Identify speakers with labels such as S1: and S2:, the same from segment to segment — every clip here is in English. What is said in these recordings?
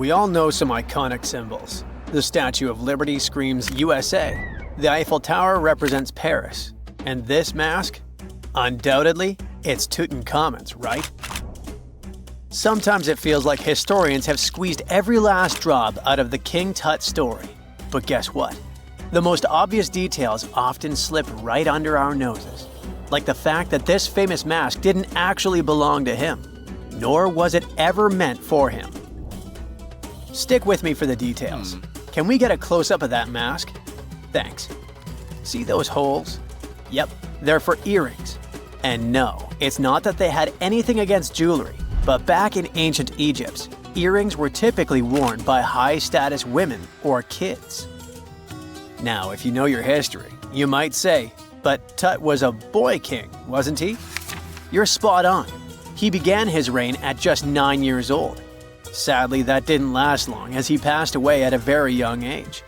S1: We all know some iconic symbols. The Statue of Liberty screams USA. The Eiffel Tower represents Paris. And this mask? Undoubtedly, it's Tutankhamun's, right? Sometimes it feels like historians have squeezed every last drop out of the King Tut story. But guess what? The most obvious details often slip right under our noses. Like the fact that this famous mask didn't actually belong to him, nor was it ever meant for him. Stick with me for the details. Can we get a close-up of that mask? Thanks. See those holes? Yep, they're for earrings. And no, it's not that they had anything against jewelry, but back in ancient Egypt, earrings were typically worn by high-status women or kids. Now, if you know your history, you might say, but Tut was a boy king, wasn't he? You're spot on. He began his reign at just 9 years old. Sadly, that didn't last long as he passed away at a very young age.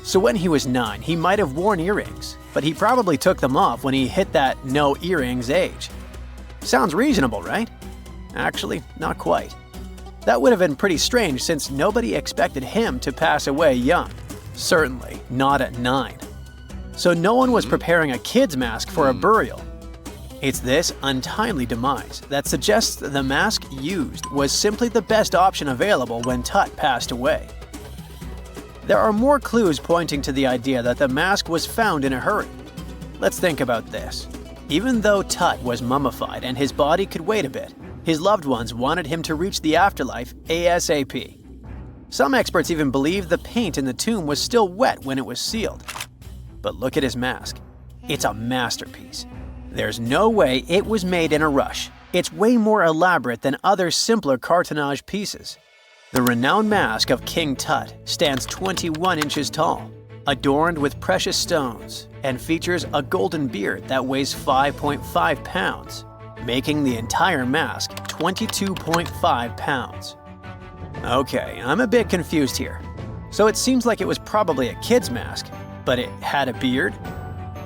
S1: So when he was 9, he might have worn earrings, but he probably took them off when he hit that no earrings age. Sounds reasonable, right? Actually, not quite. That would have been pretty strange since nobody expected him to pass away young. Certainly not at 9. So no one was preparing a kid's mask for a burial. It's this untimely demise that suggests that the mask used was simply the best option available when Tut passed away. There are more clues pointing to the idea that the mask was found in a hurry. Let's think about this. Even though Tut was mummified and his body could wait a bit, his loved ones wanted him to reach the afterlife ASAP. Some experts even believe the paint in the tomb was still wet when it was sealed. But look at his mask. It's a masterpiece. There's no way it was made in a rush. It's way more elaborate than other simpler cartonnage pieces. The renowned mask of King Tut stands 21 inches tall, adorned with precious stones, and features a golden beard that weighs 5.5 pounds, making the entire mask 22.5 pounds. Okay, I'm a bit confused here. So it seems like it was probably a kid's mask, but it had a beard?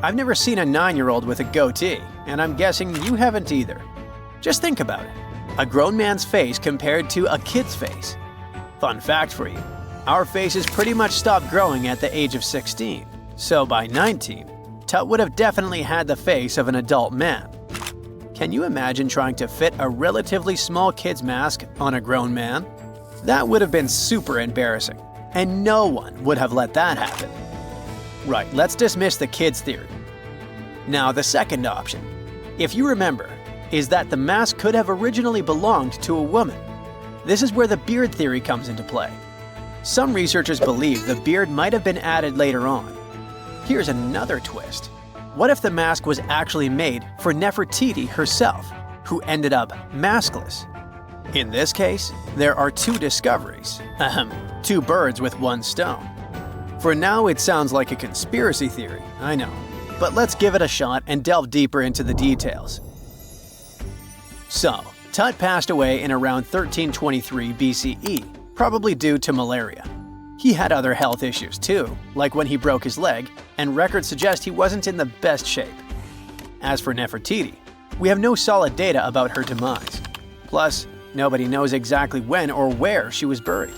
S1: I've never seen a 9-year-old with a goatee, and I'm guessing you haven't either. Just think about it. A grown man's face compared to a kid's face. Fun fact for you, our faces pretty much stopped growing at the age of 16, so by 19, Tut would have definitely had the face of an adult man. Can you imagine trying to fit a relatively small kid's mask on a grown man? That would have been super embarrassing, and no one would have let that happen. Right, let's dismiss the kids theory. Now the second option, if you remember, is that the mask could have originally belonged to a woman. This is where the beard theory comes into play. Some researchers believe the beard might have been added later on. Here's another twist. What if the mask was actually made for Nefertiti herself, who ended up maskless? In this case, there are two discoveries. Two birds with one stone. For now, it sounds like a conspiracy theory, I know. But let's give it a shot and delve deeper into the details. So, Tut passed away in around 1323 BCE, probably due to malaria. He had other health issues too, like when he broke his leg, and records suggest he wasn't in the best shape. As for Nefertiti, we have no solid data about her demise. Plus, nobody knows exactly when or where she was buried.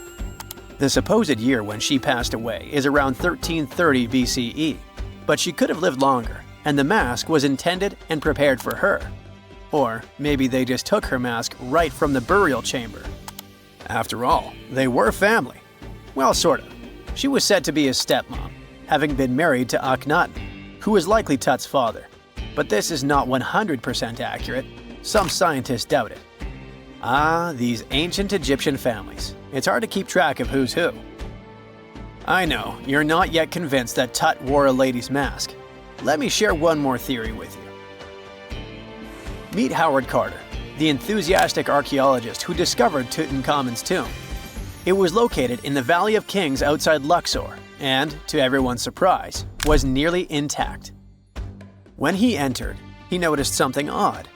S1: The supposed year when she passed away is around 1330 BCE, but she could have lived longer, and the mask was intended and prepared for her. Or maybe they just took her mask right from the burial chamber. After all, they were family. Well, sort of. She was said to be his stepmom, having been married to Akhenaten, who was likely Tut's father. But this is not 100% accurate. Some scientists doubt it. Ah, these ancient Egyptian families. It's hard to keep track of who's who. I know, you're not yet convinced that Tut wore a lady's mask. Let me share one more theory with you. Meet Howard Carter, the enthusiastic archaeologist who discovered Tutankhamun's tomb. It was located in the Valley of Kings outside Luxor, and, to everyone's surprise, was nearly intact. When he entered, he noticed something odd.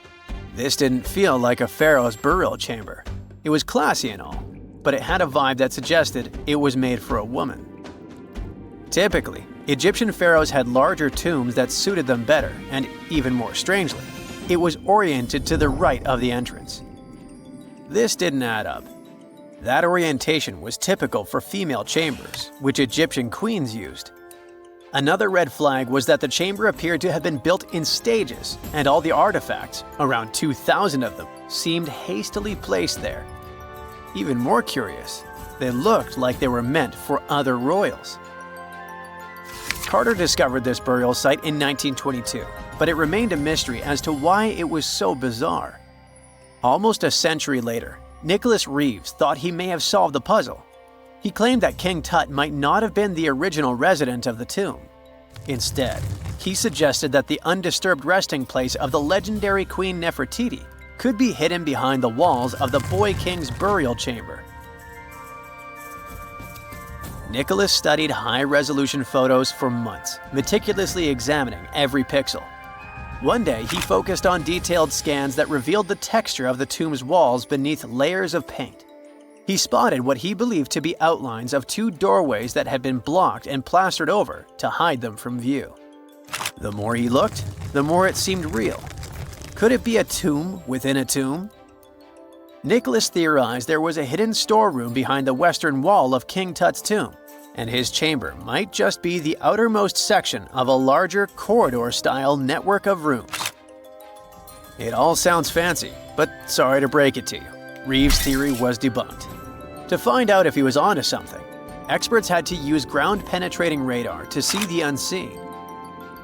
S1: This didn't feel like a pharaoh's burial chamber. It was classy and all, but it had a vibe that suggested it was made for a woman. Typically, Egyptian pharaohs had larger tombs that suited them better, and even more strangely, it was oriented to the right of the entrance. This didn't add up. That orientation was typical for female chambers, which Egyptian queens used. Another red flag was that the chamber appeared to have been built in stages, and all the artifacts, around 2,000 of them, seemed hastily placed there. Even more curious, they looked like they were meant for other royals. Carter discovered this burial site in 1922, but it remained a mystery as to why it was so bizarre. Almost a century later, Nicholas Reeves thought he may have solved the puzzle. He claimed that King Tut might not have been the original resident of the tomb. Instead, he suggested that the undisturbed resting place of the legendary Queen Nefertiti could be hidden behind the walls of the boy king's burial chamber. Nicholas studied high-resolution photos for months, meticulously examining every pixel. One day, he focused on detailed scans that revealed the texture of the tomb's walls beneath layers of paint. He spotted what he believed to be outlines of two doorways that had been blocked and plastered over to hide them from view. The more he looked, the more it seemed real. Could it be a tomb within a tomb? Nicholas theorized there was a hidden storeroom behind the western wall of King Tut's tomb, and his chamber might just be the outermost section of a larger corridor-style network of rooms. It all sounds fancy, but sorry to break it to you, Reeves' theory was debunked. To find out if he was onto something, experts had to use ground-penetrating radar to see the unseen.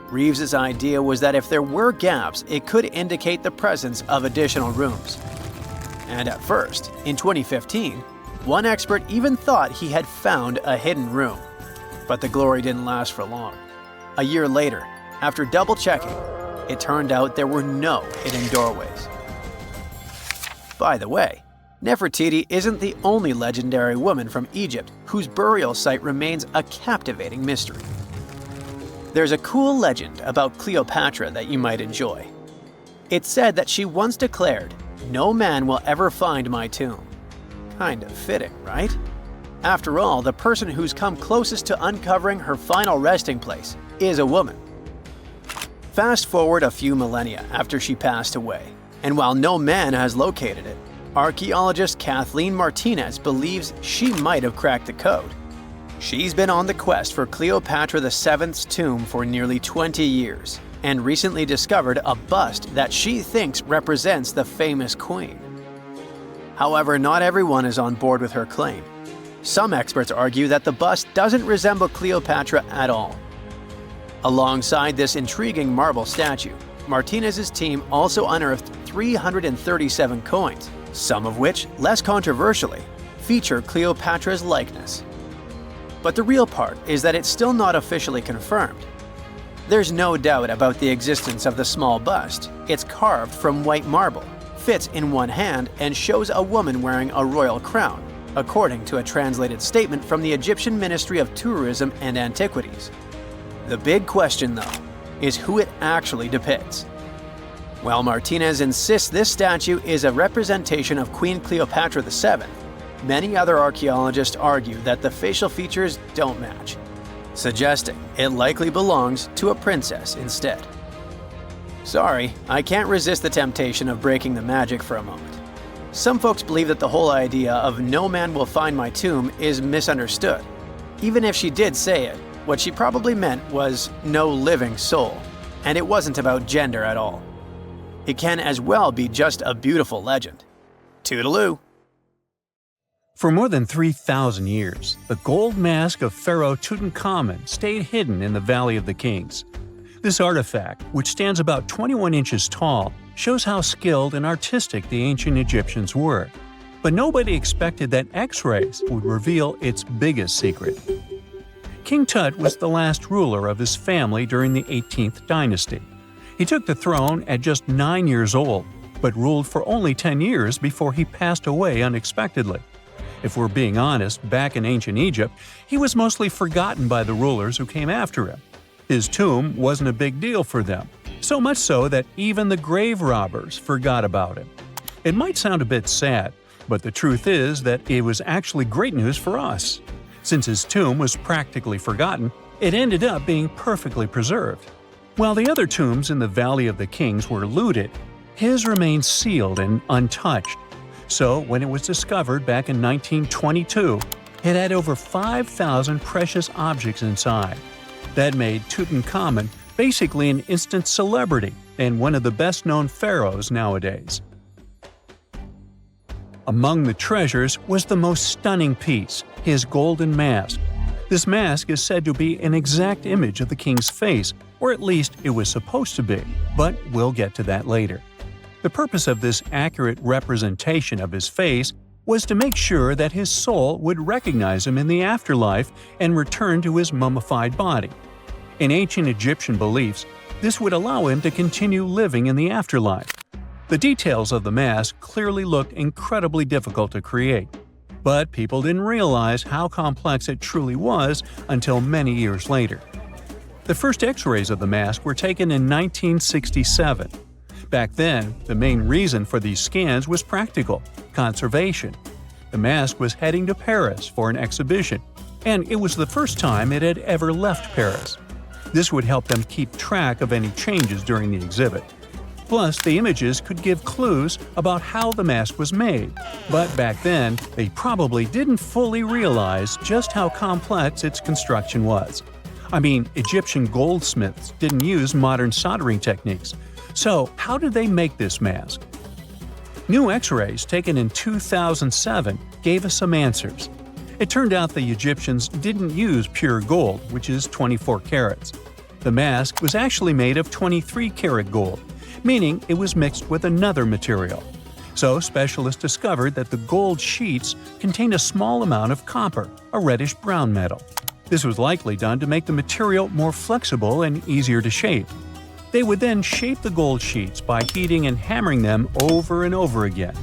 S1: Reeves' idea was that if there were gaps, it could indicate the presence of additional rooms. And at first, in 2015, one expert even thought he had found a hidden room. But the glory didn't last for long. A year later, after double-checking, it turned out there were no hidden doorways. By the way, Nefertiti isn't the only legendary woman from Egypt whose burial site remains a captivating mystery. There's a cool legend about Cleopatra that you might enjoy. It's said that she once declared, "No man will ever find my tomb." Kind of fitting, right? After all, the person who's come closest to uncovering her final resting place is a woman. Fast forward a few millennia after she passed away, and while no man has located it, archaeologist Kathleen Martinez believes she might have cracked the code. She's been on the quest for Cleopatra VII's tomb for nearly 20 years, and recently discovered a bust that she thinks represents the famous queen. However, not everyone is on board with her claim. Some experts argue that the bust doesn't resemble Cleopatra at all. Alongside this intriguing marble statue, Martinez's team also unearthed 337 coins, some of which, less controversially, feature Cleopatra's likeness. But the real part is that it's still not officially confirmed. There's no doubt about the existence of the small bust. It's carved from white marble, fits in one hand, and shows a woman wearing a royal crown, according to a translated statement from the Egyptian Ministry of Tourism and Antiquities. The big question, though, is who it actually depicts. While Martinez insists this statue is a representation of Queen Cleopatra VII, many other archaeologists argue that the facial features don't match, suggesting it likely belongs to a princess instead. Sorry, I can't resist the temptation of breaking the magic for a moment. Some folks believe that the whole idea of "no man will find my tomb" is misunderstood. Even if she did say it, what she probably meant was "no living soul," and it wasn't about gender at all. It can as well be just a beautiful legend. Toodaloo!
S2: For more than 3,000 years, the gold mask of Pharaoh Tutankhamun stayed hidden in the Valley of the Kings. This artifact, which stands about 21 inches tall, shows how skilled and artistic the ancient Egyptians were. But nobody expected that X-rays would reveal its biggest secret. King Tut was the last ruler of his family during the 18th dynasty. He took the throne at just 9 years old, but ruled for only 10 years before he passed away unexpectedly. If we're being honest, back in ancient Egypt, he was mostly forgotten by the rulers who came after him. His tomb wasn't a big deal for them, so much so that even the grave robbers forgot about him. It might sound a bit sad, but the truth is that it was actually great news for us. Since his tomb was practically forgotten, it ended up being perfectly preserved. While the other tombs in the Valley of the Kings were looted, his remained sealed and untouched. So when it was discovered back in 1922, it had over 5,000 precious objects inside. That made Tutankhamun basically an instant celebrity and one of the best-known pharaohs nowadays. Among the treasures was the most stunning piece, his golden mask. This mask is said to be an exact image of the king's face, or at least it was supposed to be, but we'll get to that later. The purpose of this accurate representation of his face was to make sure that his soul would recognize him in the afterlife and return to his mummified body. In ancient Egyptian beliefs, this would allow him to continue living in the afterlife. The details of the mask clearly looked incredibly difficult to create, but people didn't realize how complex it truly was until many years later. The first X-rays of the mask were taken in 1967. Back then, the main reason for these scans was practical – conservation. The mask was heading to Paris for an exhibition, and it was the first time it had ever left Paris. This would help them keep track of any changes during the exhibit. Plus, the images could give clues about how the mask was made. But back then, they probably didn't fully realize just how complex its construction was. I mean, Egyptian goldsmiths didn't use modern soldering techniques. So, how did they make this mask? New X-rays taken in 2007 gave us some answers. It turned out the Egyptians didn't use pure gold, which is 24 carats. The mask was actually made of 23-karat gold, meaning it was mixed with another material. So specialists discovered that the gold sheets contained a small amount of copper, a reddish-brown metal. This was likely done to make the material more flexible and easier to shape. They would then shape the gold sheets by heating and hammering them over and over again.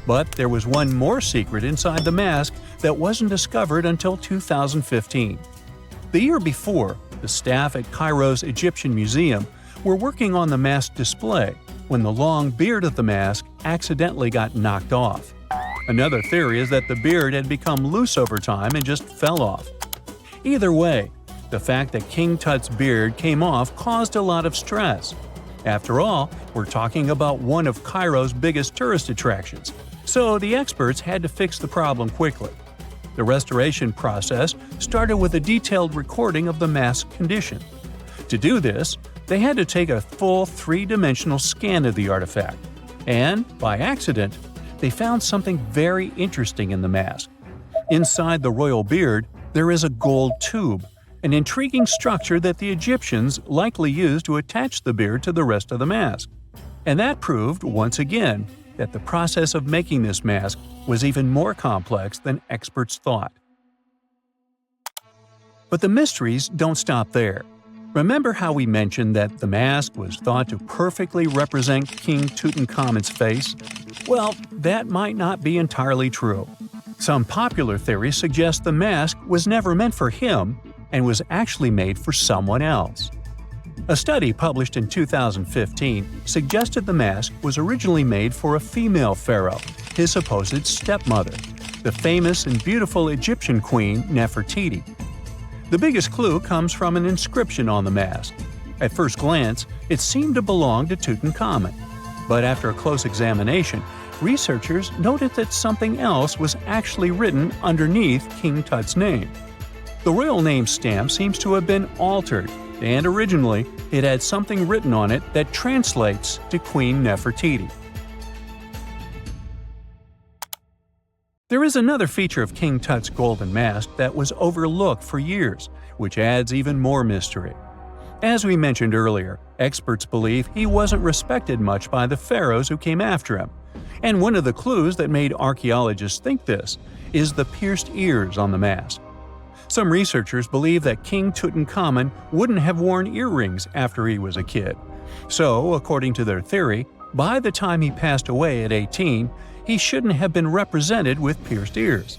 S2: But there was one more secret inside the mask that wasn't discovered until 2015. The year before, the staff at Cairo's Egyptian Museum were working on the mask display when the long beard of the mask accidentally got knocked off. Another theory is that the beard had become loose over time and just fell off. Either way, the fact that King Tut's beard came off caused a lot of stress. After all, we're talking about one of Cairo's biggest tourist attractions, so the experts had to fix the problem quickly. The restoration process started with a detailed recording of the mask's condition. To do this, they had to take a full three-dimensional scan of the artifact. And, by accident, they found something very interesting in the mask. Inside the royal beard, there is a gold tube, an intriguing structure that the Egyptians likely used to attach the beard to the rest of the mask. And that proved, once again, that the process of making this mask was even more complex than experts thought. But the mysteries don't stop there. Remember how we mentioned that the mask was thought to perfectly represent King Tutankhamun's face? Well, that might not be entirely true. Some popular theories suggest the mask was never meant for him and was actually made for someone else. A study published in 2015 suggested the mask was originally made for a female pharaoh, his supposed stepmother, the famous and beautiful Egyptian queen Nefertiti. The biggest clue comes from an inscription on the mask. At first glance, it seemed to belong to Tutankhamun. But after a close examination, researchers noted that something else was actually written underneath King Tut's name. The royal name stamp seems to have been altered, and originally it had something written on it that translates to Queen Nefertiti. There is another feature of King Tut's golden mask that was overlooked for years, which adds even more mystery. As we mentioned earlier, experts believe he wasn't respected much by the pharaohs who came after him. And one of the clues that made archaeologists think this is the pierced ears on the mask. Some researchers believe that King Tutankhamun wouldn't have worn earrings after he was a kid. So, according to their theory, by the time he passed away at 18, he shouldn't have been represented with pierced ears.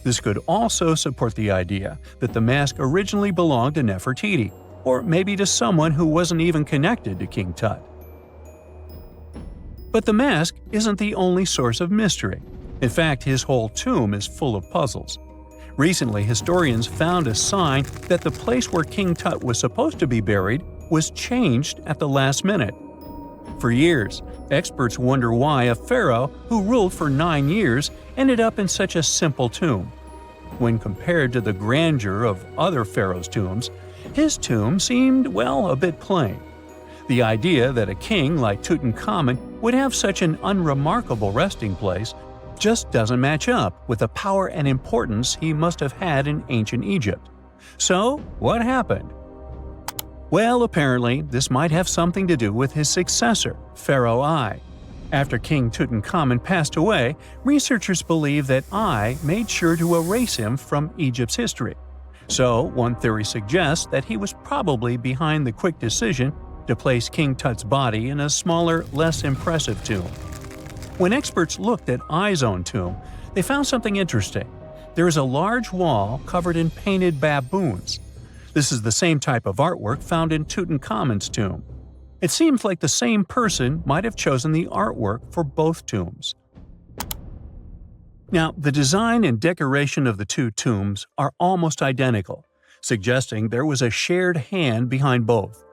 S2: This could also support the idea that the mask originally belonged to Nefertiti, or maybe to someone who wasn't even connected to King Tut. But the mask isn't the only source of mystery. In fact, his whole tomb is full of puzzles. Recently, historians found a sign that the place where King Tut was supposed to be buried was changed at the last minute. For years, experts wonder why a pharaoh who ruled for 9 years ended up in such a simple tomb. When compared to the grandeur of other pharaohs' tombs, his tomb seemed, well, a bit plain. The idea that a king like Tutankhamun would have such an unremarkable resting place just doesn't match up with the power and importance he must have had in ancient Egypt. So, what happened? Well, apparently, this might have something to do with his successor, Pharaoh I. After King Tutankhamun passed away, researchers believe that I made sure to erase him from Egypt's history. So, one theory suggests that he was probably behind the quick decision to place King Tut's body in a smaller, less impressive tomb. When experts looked at I's own tomb, they found something interesting. There is a large wall covered in painted baboons. This is the same type of artwork found in Tutankhamun's tomb. It seems like the same person might have chosen the artwork for both tombs. Now, the design and decoration of the two tombs are almost identical, suggesting there was a shared hand behind both.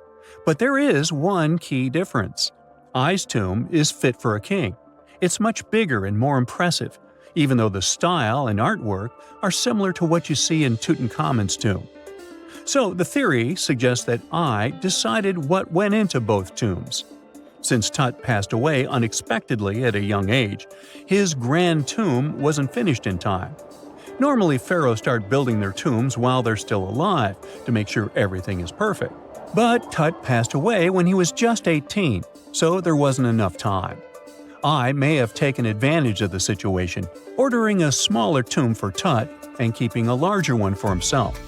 S2: But there is one key difference. I's tomb is fit for a king. It's much bigger and more impressive, even though the style and artwork are similar to what you see in Tutankhamun's tomb. So the theory suggests that I decided what went into both tombs. Since Tut passed away unexpectedly at a young age, his grand tomb wasn't finished in time. Normally, pharaohs start building their tombs while they're still alive to make sure everything is perfect. But Tut passed away when he was just 18, so there wasn't enough time. I may have taken advantage of the situation, ordering a smaller tomb for Tut and keeping a larger one for himself.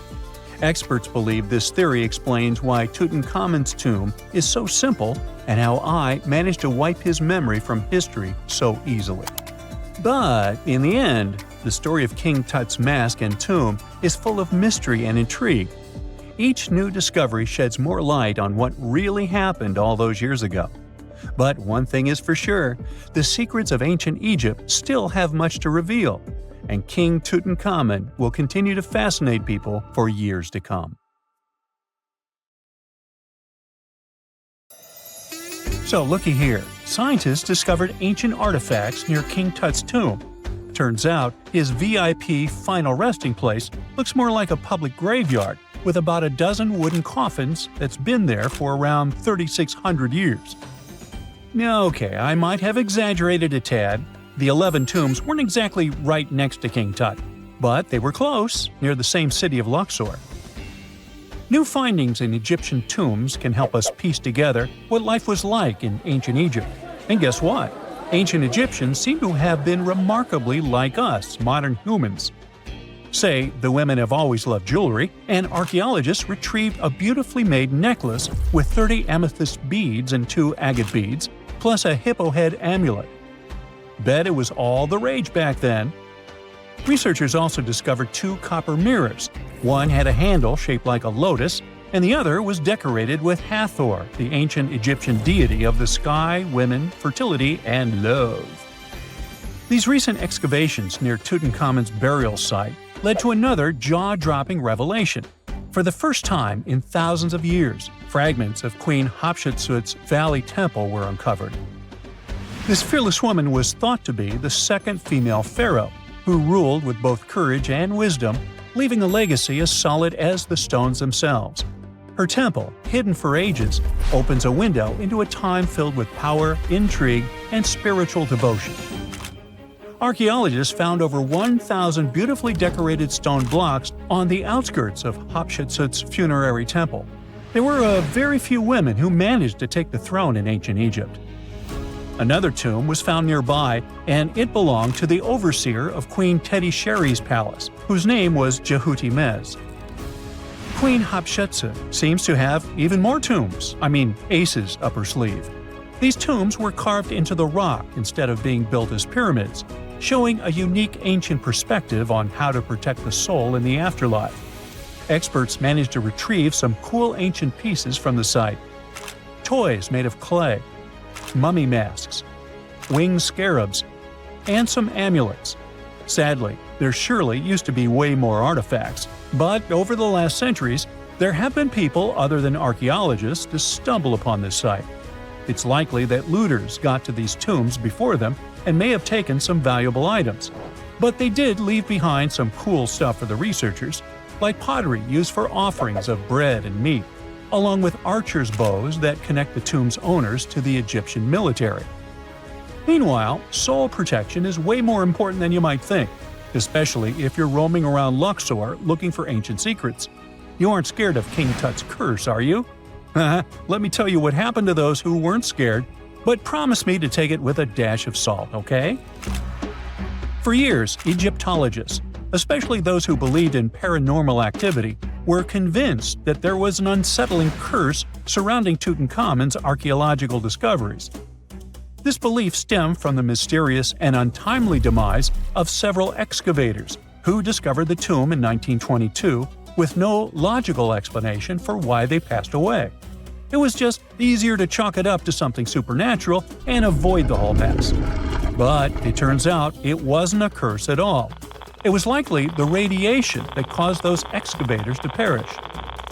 S2: Experts believe this theory explains why Tutankhamun's tomb is so simple and how I managed to wipe his memory from history so easily. But in the end, the story of King Tut's mask and tomb is full of mystery and intrigue. Each new discovery sheds more light on what really happened all those years ago. But one thing is for sure, the secrets of ancient Egypt still have much to reveal, and King Tutankhamun will continue to fascinate people for years to come. So looky here, scientists discovered ancient artifacts near King Tut's tomb. Turns out, his VIP final resting place looks more like a public graveyard with about a dozen wooden coffins that's been there for around 3,600 years. Okay, I might have exaggerated a tad. The 11 tombs weren't exactly right next to King Tut, but they were close, near the same city of Luxor. New findings in Egyptian tombs can help us piece together what life was like in ancient Egypt. And guess what? Ancient Egyptians seem to have been remarkably like us, modern humans. Say, the women have always loved jewelry, and archaeologists retrieved a beautifully made necklace with 30 amethyst beads and 2 agate beads, plus a hippo head amulet. Bet it was all the rage back then. Researchers also discovered 2 copper mirrors. One had a handle shaped like a lotus, and the other was decorated with Hathor, the ancient Egyptian deity of the sky, women, fertility, and love. These recent excavations near Tutankhamun's burial site led to another jaw-dropping revelation. For the first time in thousands of years, fragments of Queen Hatshepsut's Valley Temple were uncovered. This fearless woman was thought to be the second female pharaoh, who ruled with both courage and wisdom, leaving a legacy as solid as the stones themselves. Her temple, hidden for ages, opens a window into a time filled with power, intrigue, and spiritual devotion. Archaeologists found over 1,000 beautifully decorated stone blocks on the outskirts of Hatshepsut's funerary temple. There were very few women who managed to take the throne in ancient Egypt. Another tomb was found nearby, and it belonged to the overseer of Queen Teti Sheri's palace, whose name was Jehuti-Mez. Queen Hatshepsut seems to have even more tombs, aces up her sleeve. These tombs were carved into the rock instead of being built as pyramids, showing a unique ancient perspective on how to protect the soul in the afterlife. Experts managed to retrieve some cool ancient pieces from the site. Toys made of clay, mummy masks, winged scarabs, and some amulets. Sadly, there surely used to be way more artifacts, but over the last centuries, there have been people other than archaeologists to stumble upon this site. It's likely that looters got to these tombs before them and may have taken some valuable items. But they did leave behind some cool stuff for the researchers, like pottery used for offerings of bread and meat, along with archers' bows that connect the tomb's owners to the Egyptian military. Meanwhile, soul protection is way more important than you might think, especially if you're roaming around Luxor looking for ancient secrets. You aren't scared of King Tut's curse, are you? Let me tell you what happened to those who weren't scared, but promise me to take it with a dash of salt, okay? For years, Egyptologists, especially those who believed in paranormal activity, were convinced that there was an unsettling curse surrounding Tutankhamen's archaeological discoveries. This belief stemmed from the mysterious and untimely demise of several excavators who discovered the tomb in 1922 with no logical explanation for why they passed away. It was just easier to chalk it up to something supernatural and avoid the whole mess. But it turns out it wasn't a curse at all. It was likely the radiation that caused those excavators to perish.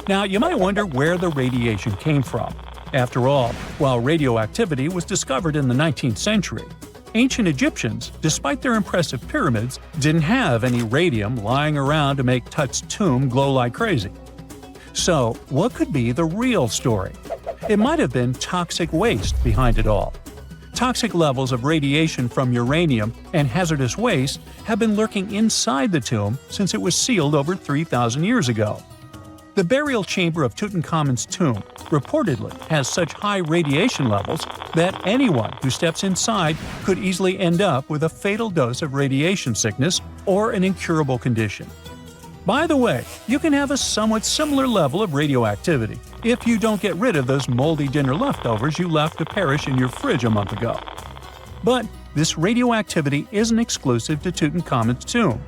S2: Now, you might wonder where the radiation came from. After all, while radioactivity was discovered in the 19th century, ancient Egyptians, despite their impressive pyramids, didn't have any radium lying around to make Tut's tomb glow like crazy. So, what could be the real story? It might have been toxic waste behind it all. Toxic levels of radiation from uranium and hazardous waste have been lurking inside the tomb since it was sealed over 3,000 years ago. The burial chamber of Tutankhamun's tomb reportedly has such high radiation levels that anyone who steps inside could easily end up with a fatal dose of radiation sickness or an incurable condition. By the way, you can have a somewhat similar level of radioactivity if you don't get rid of those moldy dinner leftovers you left to perish in your fridge a month ago. But this radioactivity isn't exclusive to Tutankhamun's tomb.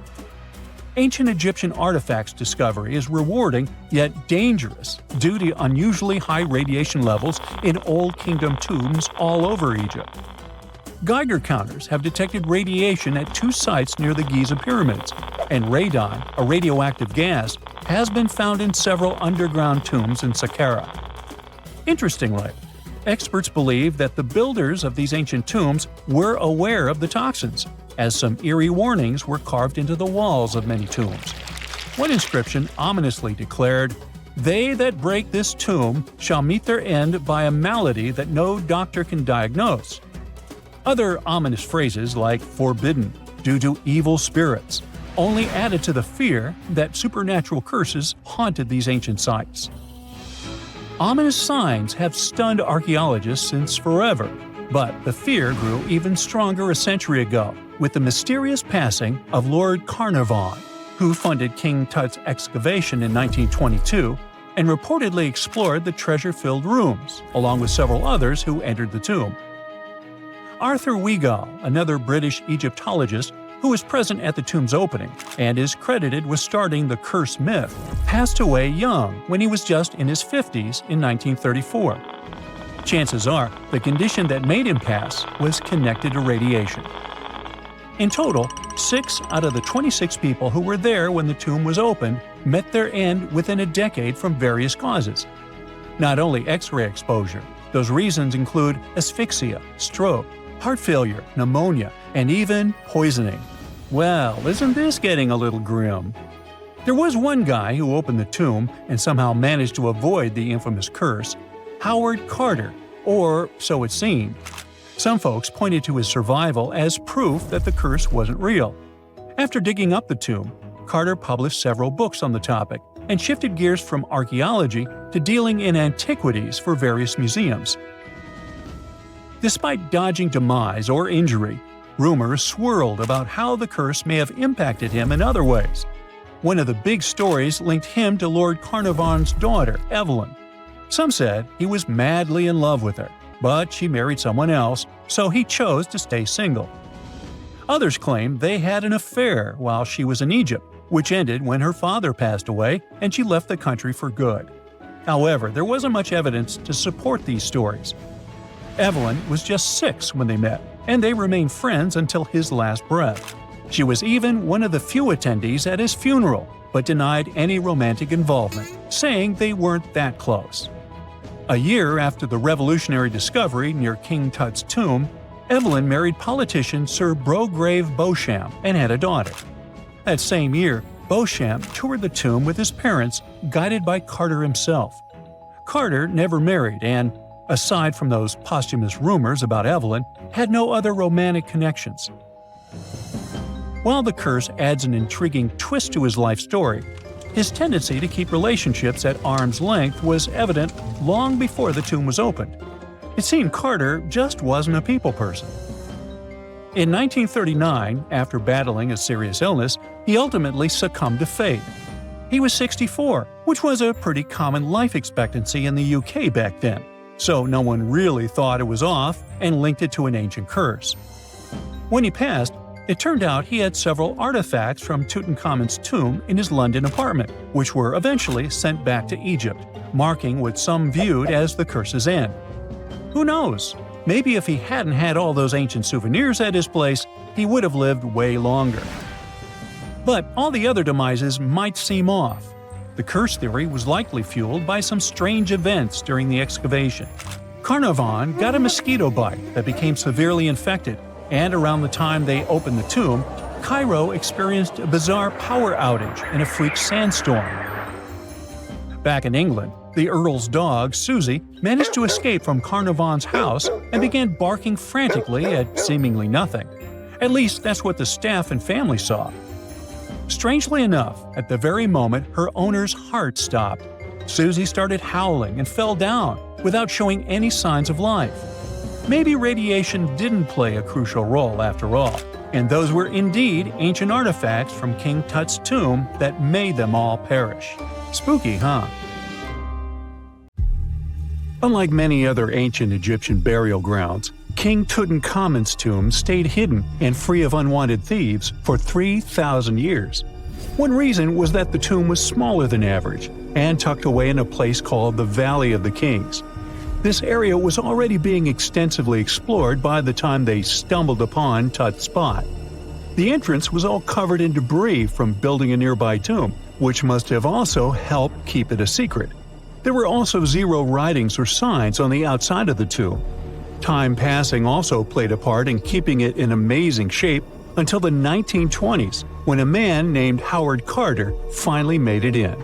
S2: Ancient Egyptian artifacts discovery is rewarding yet dangerous due to unusually high radiation levels in Old Kingdom tombs all over Egypt. Geiger counters have detected radiation at 2 sites near the Giza pyramids, and radon, a radioactive gas, has been found in several underground tombs in Saqqara. Interestingly, experts believe that the builders of these ancient tombs were aware of the toxins, as some eerie warnings were carved into the walls of many tombs. One inscription ominously declared, "They that break this tomb shall meet their end by a malady that no doctor can diagnose." Other ominous phrases like "forbidden," "due to evil spirits," only added to the fear that supernatural curses haunted these ancient sites. Ominous signs have stunned archaeologists since forever, but the fear grew even stronger a century ago with the mysterious passing of Lord Carnarvon, who funded King Tut's excavation in 1922 and reportedly explored the treasure-filled rooms, along with several others who entered the tomb. Arthur Weigall, another British Egyptologist who was present at the tomb's opening and is credited with starting the curse myth, passed away young when he was just in his 50s in 1934. Chances are the condition that made him pass was connected to radiation. In total, 6 out of the 26 people who were there when the tomb was opened met their end within a decade from various causes. Not only X-ray exposure, those reasons include asphyxia, stroke, heart failure, pneumonia, and even poisoning. Well, isn't this getting a little grim? There was one guy who opened the tomb and somehow managed to avoid the infamous curse, Howard Carter, or so it seemed. Some folks pointed to his survival as proof that the curse wasn't real. After digging up the tomb, Carter published several books on the topic and shifted gears from archaeology to dealing in antiquities for various museums. Despite dodging demise or injury, rumors swirled about how the curse may have impacted him in other ways. One of the big stories linked him to Lord Carnarvon's daughter, Evelyn. Some said he was madly in love with her, but she married someone else, so he chose to stay single. Others claimed they had an affair while she was in Egypt, which ended when her father passed away and she left the country for good. However, there wasn't much evidence to support these stories. Evelyn was just 6 when they met, and they remained friends until his last breath. She was even one of the few attendees at his funeral, but denied any romantic involvement, saying they weren't that close. A year after the revolutionary discovery near King Tut's tomb, Evelyn married politician Sir Brograve Beauchamp and had a daughter. That same year, Beauchamp toured the tomb with his parents, guided by Carter himself. Carter never married and, aside from those posthumous rumors about Evelyn, had no other romantic connections. While the curse adds an intriguing twist to his life story, his tendency to keep relationships at arm's length was evident long before the tomb was opened. It seemed Carter just wasn't a people person. In 1939, after battling a serious illness, he ultimately succumbed to fate. He was 64, which was a pretty common life expectancy in the UK back then, so no one really thought it was off and linked it to an ancient curse. When he passed, it turned out he had several artifacts from Tutankhamun's tomb in his London apartment, which were eventually sent back to Egypt, marking what some viewed as the curse's end. Who knows? Maybe if he hadn't had all those ancient souvenirs at his place, he would have lived way longer. But all the other demises might seem off. The curse theory was likely fueled by some strange events during the excavation. Carnarvon got a mosquito bite that became severely infected, and around the time they opened the tomb, Cairo experienced a bizarre power outage and a freak sandstorm. Back in England, the Earl's dog, Susie, managed to escape from Carnarvon's house and began barking frantically at seemingly nothing. At least that's what the staff and family saw. Strangely enough, at the very moment her owner's heart stopped, Susie started howling and fell down without showing any signs of life. Maybe radiation didn't play a crucial role after all, and those were indeed ancient artifacts from King Tut's tomb that made them all perish. Spooky, huh? Unlike many other ancient Egyptian burial grounds, King Tutankhamun's tomb stayed hidden and free of unwanted thieves for 3,000 years. One reason was that the tomb was smaller than average and tucked away in a place called the Valley of the Kings. This area was already being extensively explored by the time they stumbled upon Tut's spot. The entrance was all covered in debris from building a nearby tomb, which must have also helped keep it a secret. There were also zero writings or signs on the outside of the tomb. Time passing also played a part in keeping it in amazing shape until the 1920s, when a man named Howard Carter finally made it in.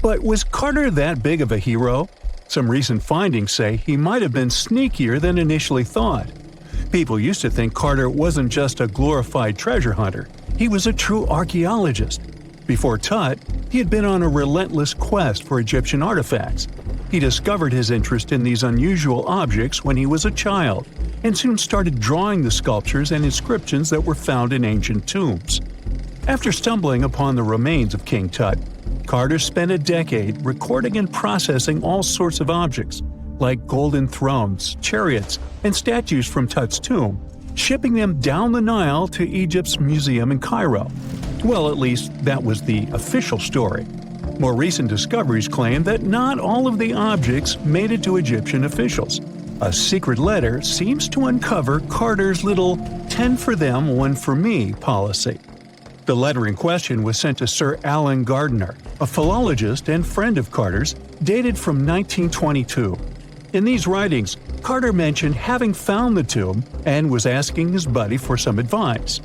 S2: But was Carter that big of a hero? Some recent findings say he might have been sneakier than initially thought. People used to think Carter wasn't just a glorified treasure hunter, he was a true archaeologist. Before Tut, he had been on a relentless quest for Egyptian artifacts. He discovered his interest in these unusual objects when he was a child, and soon started drawing the sculptures and inscriptions that were found in ancient tombs. After stumbling upon the remains of King Tut, Carter spent a decade recording and processing all sorts of objects, like golden thrones, chariots, and statues from Tut's tomb, shipping them down the Nile to Egypt's museum in Cairo. Well, at least that was the official story. More recent discoveries claim that not all of the objects made it to Egyptian officials. A secret letter seems to uncover Carter's little 10 for them, 1 for me policy. The letter in question was sent to Sir Alan Gardiner, a philologist and friend of Carter's, dated from 1922. In these writings, Carter mentioned having found the tomb and was asking his buddy for some advice.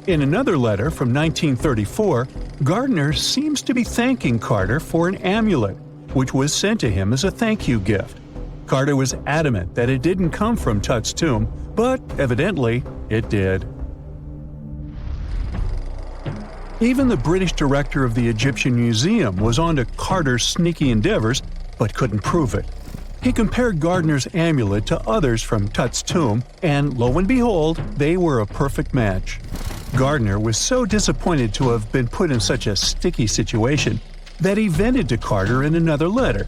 S2: In another letter from 1934, Gardiner seems to be thanking Carter for an amulet, which was sent to him as a thank you gift. Carter was adamant that it didn't come from Tut's tomb, but evidently it did. Even the British director of the Egyptian Museum was onto Carter's sneaky endeavors, but couldn't prove it. He compared Gardiner's amulet to others from Tut's tomb, and lo and behold, they were a perfect match. Gardiner was so disappointed to have been put in such a sticky situation that he vented to Carter in another letter.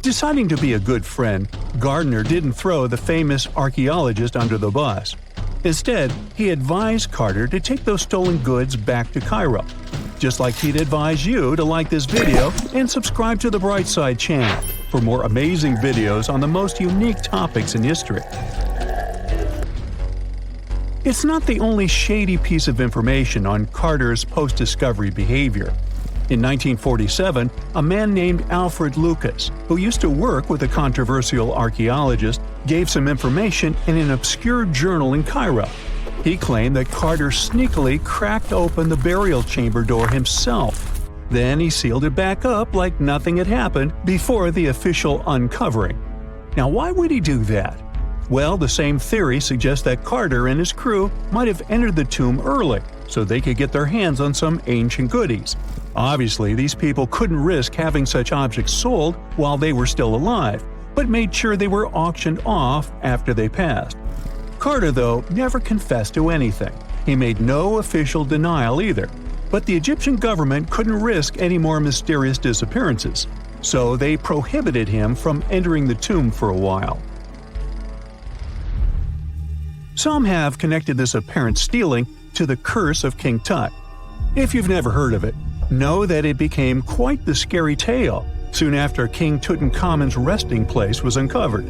S2: Deciding to be a good friend, Gardiner didn't throw the famous archaeologist under the bus. Instead, he advised Carter to take those stolen goods back to Cairo, just like he'd advise you to like this video and subscribe to the Brightside channel for more amazing videos on the most unique topics in history. It's not the only shady piece of information on Carter's post-discovery behavior. In 1947, a man named Alfred Lucas, who used to work with a controversial archaeologist, gave some information in an obscure journal in Cairo. He claimed that Carter sneakily cracked open the burial chamber door himself. Then he sealed it back up like nothing had happened before the official uncovering. Now, why would he do that? Well, the same theory suggests that Carter and his crew might have entered the tomb early so they could get their hands on some ancient goodies. Obviously, these people couldn't risk having such objects sold while they were still alive, but made sure they were auctioned off after they passed. Carter, though, never confessed to anything. He made no official denial either, but the Egyptian government couldn't risk any more mysterious disappearances, so they prohibited him from entering the tomb for a while. Some have connected this apparent stealing to the curse of King Tut. If you've never heard of it, know that it became quite the scary tale soon after King Tutankhamun's resting place was uncovered.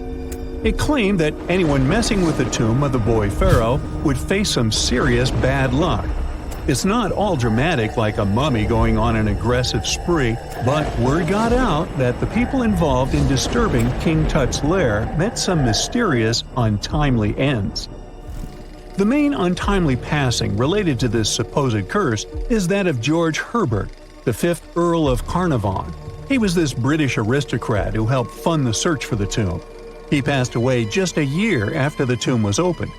S2: It claimed that anyone messing with the tomb of the boy pharaoh would face some serious bad luck. It's not all dramatic like a mummy going on an aggressive spree, but word got out that the people involved in disturbing King Tut's lair met some mysterious, untimely ends. The main untimely passing related to this supposed curse is that of George Herbert, the 5th Earl of Carnarvon. He was this British aristocrat who helped fund the search for the tomb. He passed away just a year after the tomb was opened.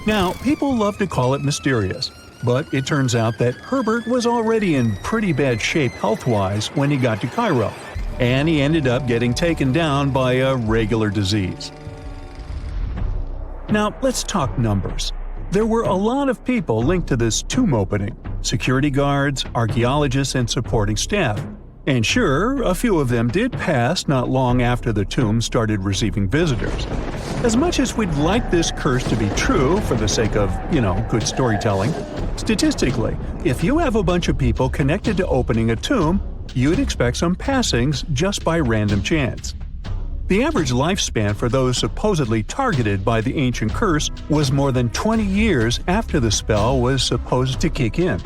S2: Now, people love to call it mysterious, but it turns out that Herbert was already in pretty bad shape health-wise when he got to Cairo, and he ended up getting taken down by a regular disease. Now, let's talk numbers. There were a lot of people linked to this tomb opening – security guards, archaeologists, and supporting staff. And sure, a few of them did pass not long after the tomb started receiving visitors. As much as we'd like this curse to be true for the sake of, good storytelling, statistically, if you have a bunch of people connected to opening a tomb, you'd expect some passings just by random chance. The average lifespan for those supposedly targeted by the ancient curse was more than 20 years after the spell was supposed to kick in.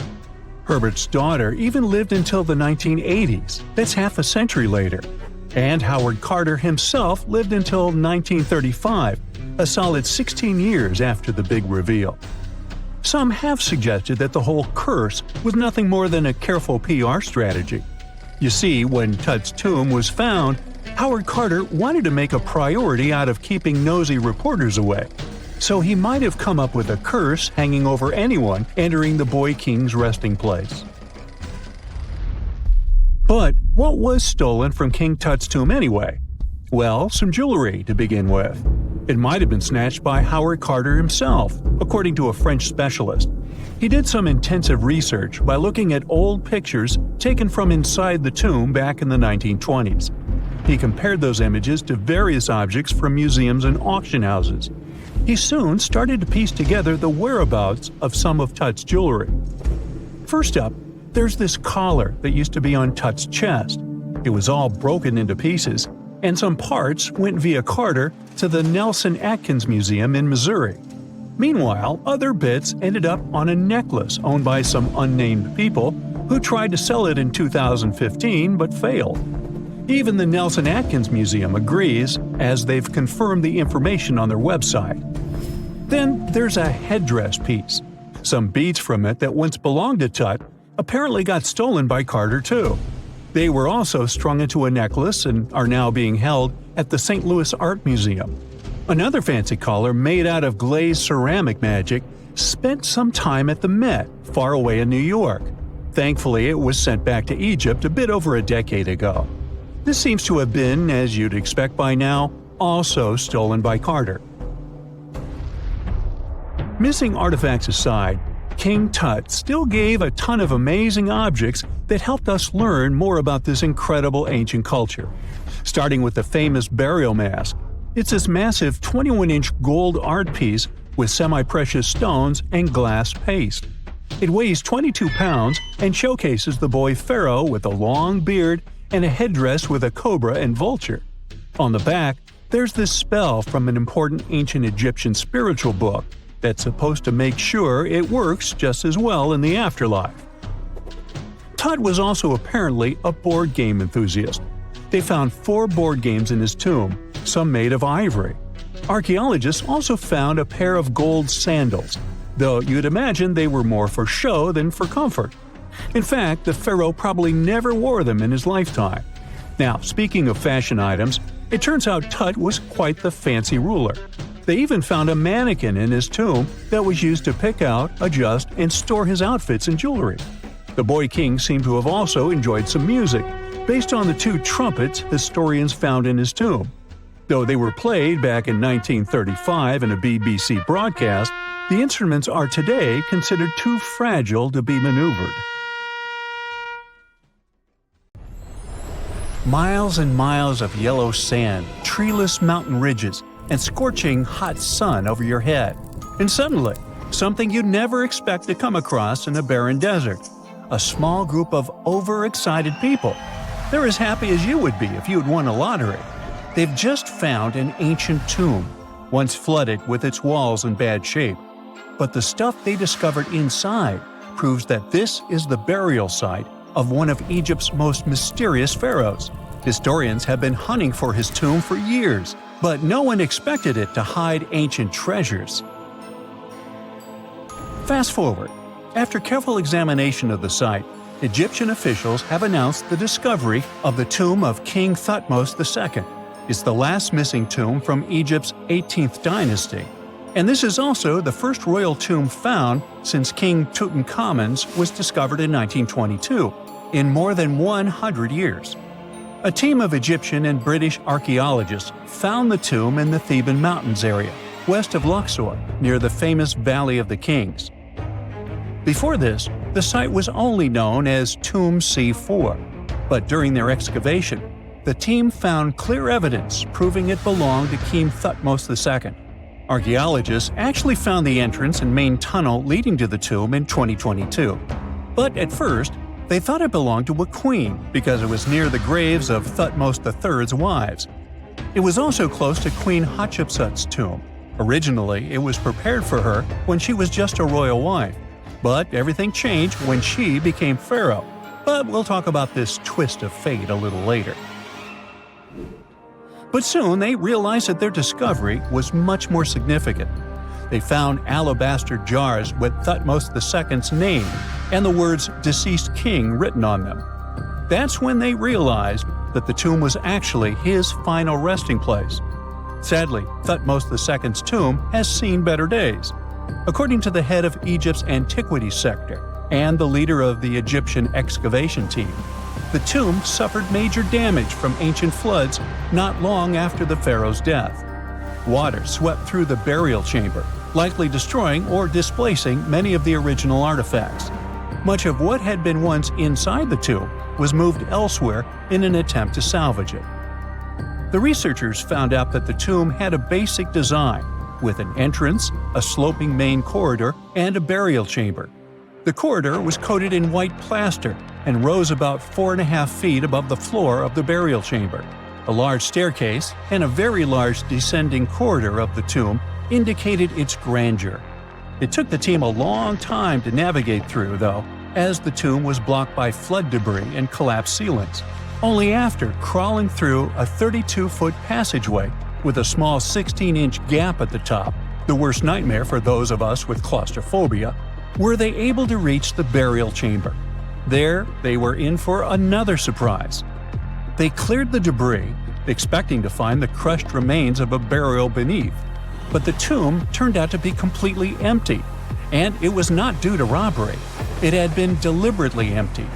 S2: Herbert's daughter even lived until the 1980s, that's half a century later. And Howard Carter himself lived until 1935, a solid 16 years after the big reveal. Some have suggested that the whole curse was nothing more than a careful PR strategy. You see, when Tut's tomb was found, Howard Carter wanted to make a priority out of keeping nosy reporters away. So he might have come up with a curse hanging over anyone entering the boy king's resting place. But what was stolen from King Tut's tomb anyway? Well, some jewelry to begin with. It might have been snatched by Howard Carter himself, according to a French specialist. He did some intensive research by looking at old pictures taken from inside the tomb back in the 1920s. He compared those images to various objects from museums and auction houses. He soon started to piece together the whereabouts of some of Tut's jewelry. First up, there's this collar that used to be on Tut's chest. It was all broken into pieces, and some parts went via Carter to the Nelson Atkins Museum in Missouri. Meanwhile, other bits ended up on a necklace owned by some unnamed people who tried to sell it in 2015 but failed. Even the Nelson Atkins Museum agrees, as they've confirmed the information on their website. Then there's a headdress piece. Some beads from it that once belonged to Tut apparently got stolen by Carter too. They were also strung into a necklace and are now being held at the St. Louis Art Museum. Another fancy collar made out of glazed ceramic magic spent some time at the Met, far away in New York. Thankfully, it was sent back to Egypt a bit over a decade ago. This seems to have been, as you'd expect by now, also stolen by Carter. Missing artifacts aside, King Tut still gave a ton of amazing objects that helped us learn more about this incredible ancient culture. Starting with the famous burial mask. It's this massive 21-inch gold art piece with semi-precious stones and glass paste. It weighs 22 pounds and showcases the boy pharaoh with a long beard and a headdress with a cobra and vulture. On the back, there's this spell from an important ancient Egyptian spiritual book that's supposed to make sure it works just as well in the afterlife. Tut was also apparently a board game enthusiast. They found 4 board games in his tomb, some made of ivory. Archaeologists also found a pair of gold sandals, though you'd imagine they were more for show than for comfort. In fact, the pharaoh probably never wore them in his lifetime. Now, speaking of fashion items, it turns out Tut was quite the fancy ruler. They even found a mannequin in his tomb that was used to pick out, adjust, and store his outfits and jewelry. The boy king seemed to have also enjoyed some music, based on the 2 trumpets historians found in his tomb. Though they were played back in 1935 in a BBC broadcast, the instruments are today considered too fragile to be maneuvered. Miles and miles of yellow sand, treeless mountain ridges, and scorching hot sun over your head. And suddenly, something you'd never expect to come across in a barren desert. A small group of overexcited people. They're as happy as you would be if you'd won a lottery. They've just found an ancient tomb, once flooded with its walls in bad shape. But the stuff they discovered inside proves that this is the burial site of one of Egypt's most mysterious pharaohs. Historians have been hunting for his tomb for years, but no one expected it to hide ancient treasures. Fast forward. After careful examination of the site, Egyptian officials have announced the discovery of the tomb of King Thutmose II. It's the last missing tomb from Egypt's 18th dynasty. And this is also the first royal tomb found since King Tutankhamun's was discovered in 1922, in more than 100 years. A team of Egyptian and British archaeologists found the tomb in the Theban Mountains area, west of Luxor, near the famous Valley of the Kings. Before this, the site was only known as Tomb C4, but during their excavation, the team found clear evidence proving it belonged to King Thutmose II. Archaeologists actually found the entrance and main tunnel leading to the tomb in 2022. But at first, they thought it belonged to a queen because it was near the graves of Thutmose III's wives. It was also close to Queen Hatshepsut's tomb. Originally, it was prepared for her when she was just a royal wife. But everything changed when she became pharaoh. But we'll talk about this twist of fate a little later. But soon they realized that their discovery was much more significant. They found alabaster jars with Thutmose II's name and the words "deceased king" written on them. That's when they realized that the tomb was actually his final resting place. Sadly, Thutmose II's tomb has seen better days. According to the head of Egypt's antiquities sector and the leader of the Egyptian excavation team, the tomb suffered major damage from ancient floods not long after the pharaoh's death. Water swept through the burial chamber, likely destroying or displacing many of the original artifacts. Much of what had been once inside the tomb was moved elsewhere in an attempt to salvage it. The researchers found out that the tomb had a basic design, with an entrance, a sloping main corridor, and a burial chamber. The corridor was coated in white plaster and rose about 4.5 feet above the floor of the burial chamber. A large staircase and a very large descending corridor of the tomb indicated its grandeur. It took the team a long time to navigate through, though, as the tomb was blocked by flood debris and collapsed ceilings. Only after crawling through a 32-foot passageway with a small 16-inch gap at the top, the worst nightmare for those of us with claustrophobia, were they able to reach the burial chamber. There, they were in for another surprise. They cleared the debris, expecting to find the crushed remains of a burial beneath. But the tomb turned out to be completely empty, and it was not due to robbery. It had been deliberately emptied.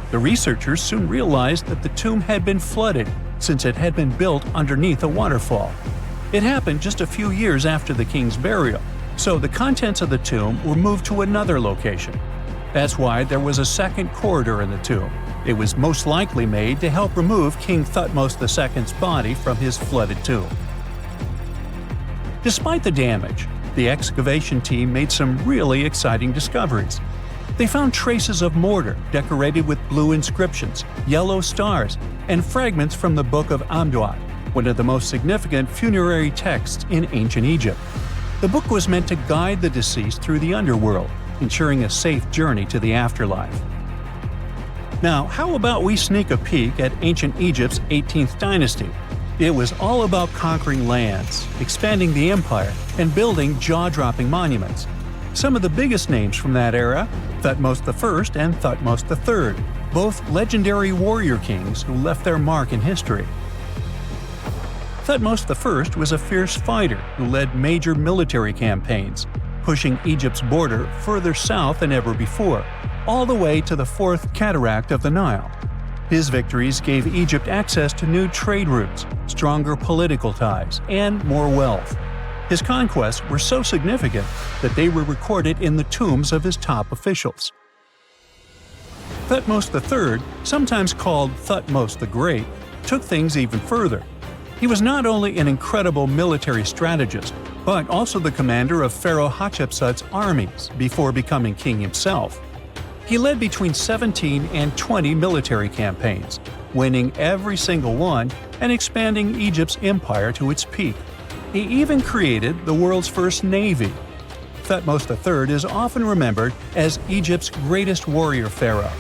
S2: The researchers soon realized that the tomb had been flooded since it had been built underneath a waterfall. It happened just a few years after the king's burial, so the contents of the tomb were moved to another location. That's why there was a second corridor in the tomb. It was most likely made to help remove King Thutmose II's body from his flooded tomb. Despite the damage, the excavation team made some really exciting discoveries. They found traces of mortar decorated with blue inscriptions, yellow stars, and fragments from the Book of Untouched, one of the most significant funerary texts in ancient Egypt. The book was meant to guide the deceased through the underworld, ensuring a safe journey to the afterlife. Now, how about we sneak a peek at ancient Egypt's 18th dynasty? It was all about conquering lands, expanding the empire, and building jaw-dropping monuments. Some of the biggest names from that era: Thutmose I and Thutmose III, both legendary warrior kings who left their mark in history. Thutmose I was a fierce fighter who led major military campaigns, pushing Egypt's border further south than ever before, all the way to the fourth cataract of the Nile. His victories gave Egypt access to new trade routes, stronger political ties, and more wealth. His conquests were so significant that they were recorded in the tombs of his top officials. Thutmose III, sometimes called Thutmose the Great, took things even further. He was not only an incredible military strategist, but also the commander of Pharaoh Hatshepsut's armies before becoming king himself. He led between 17 and 20 military campaigns, winning every single one and expanding Egypt's empire to its peak. He even created the world's first navy. Thutmose III is often remembered as Egypt's greatest warrior pharaoh.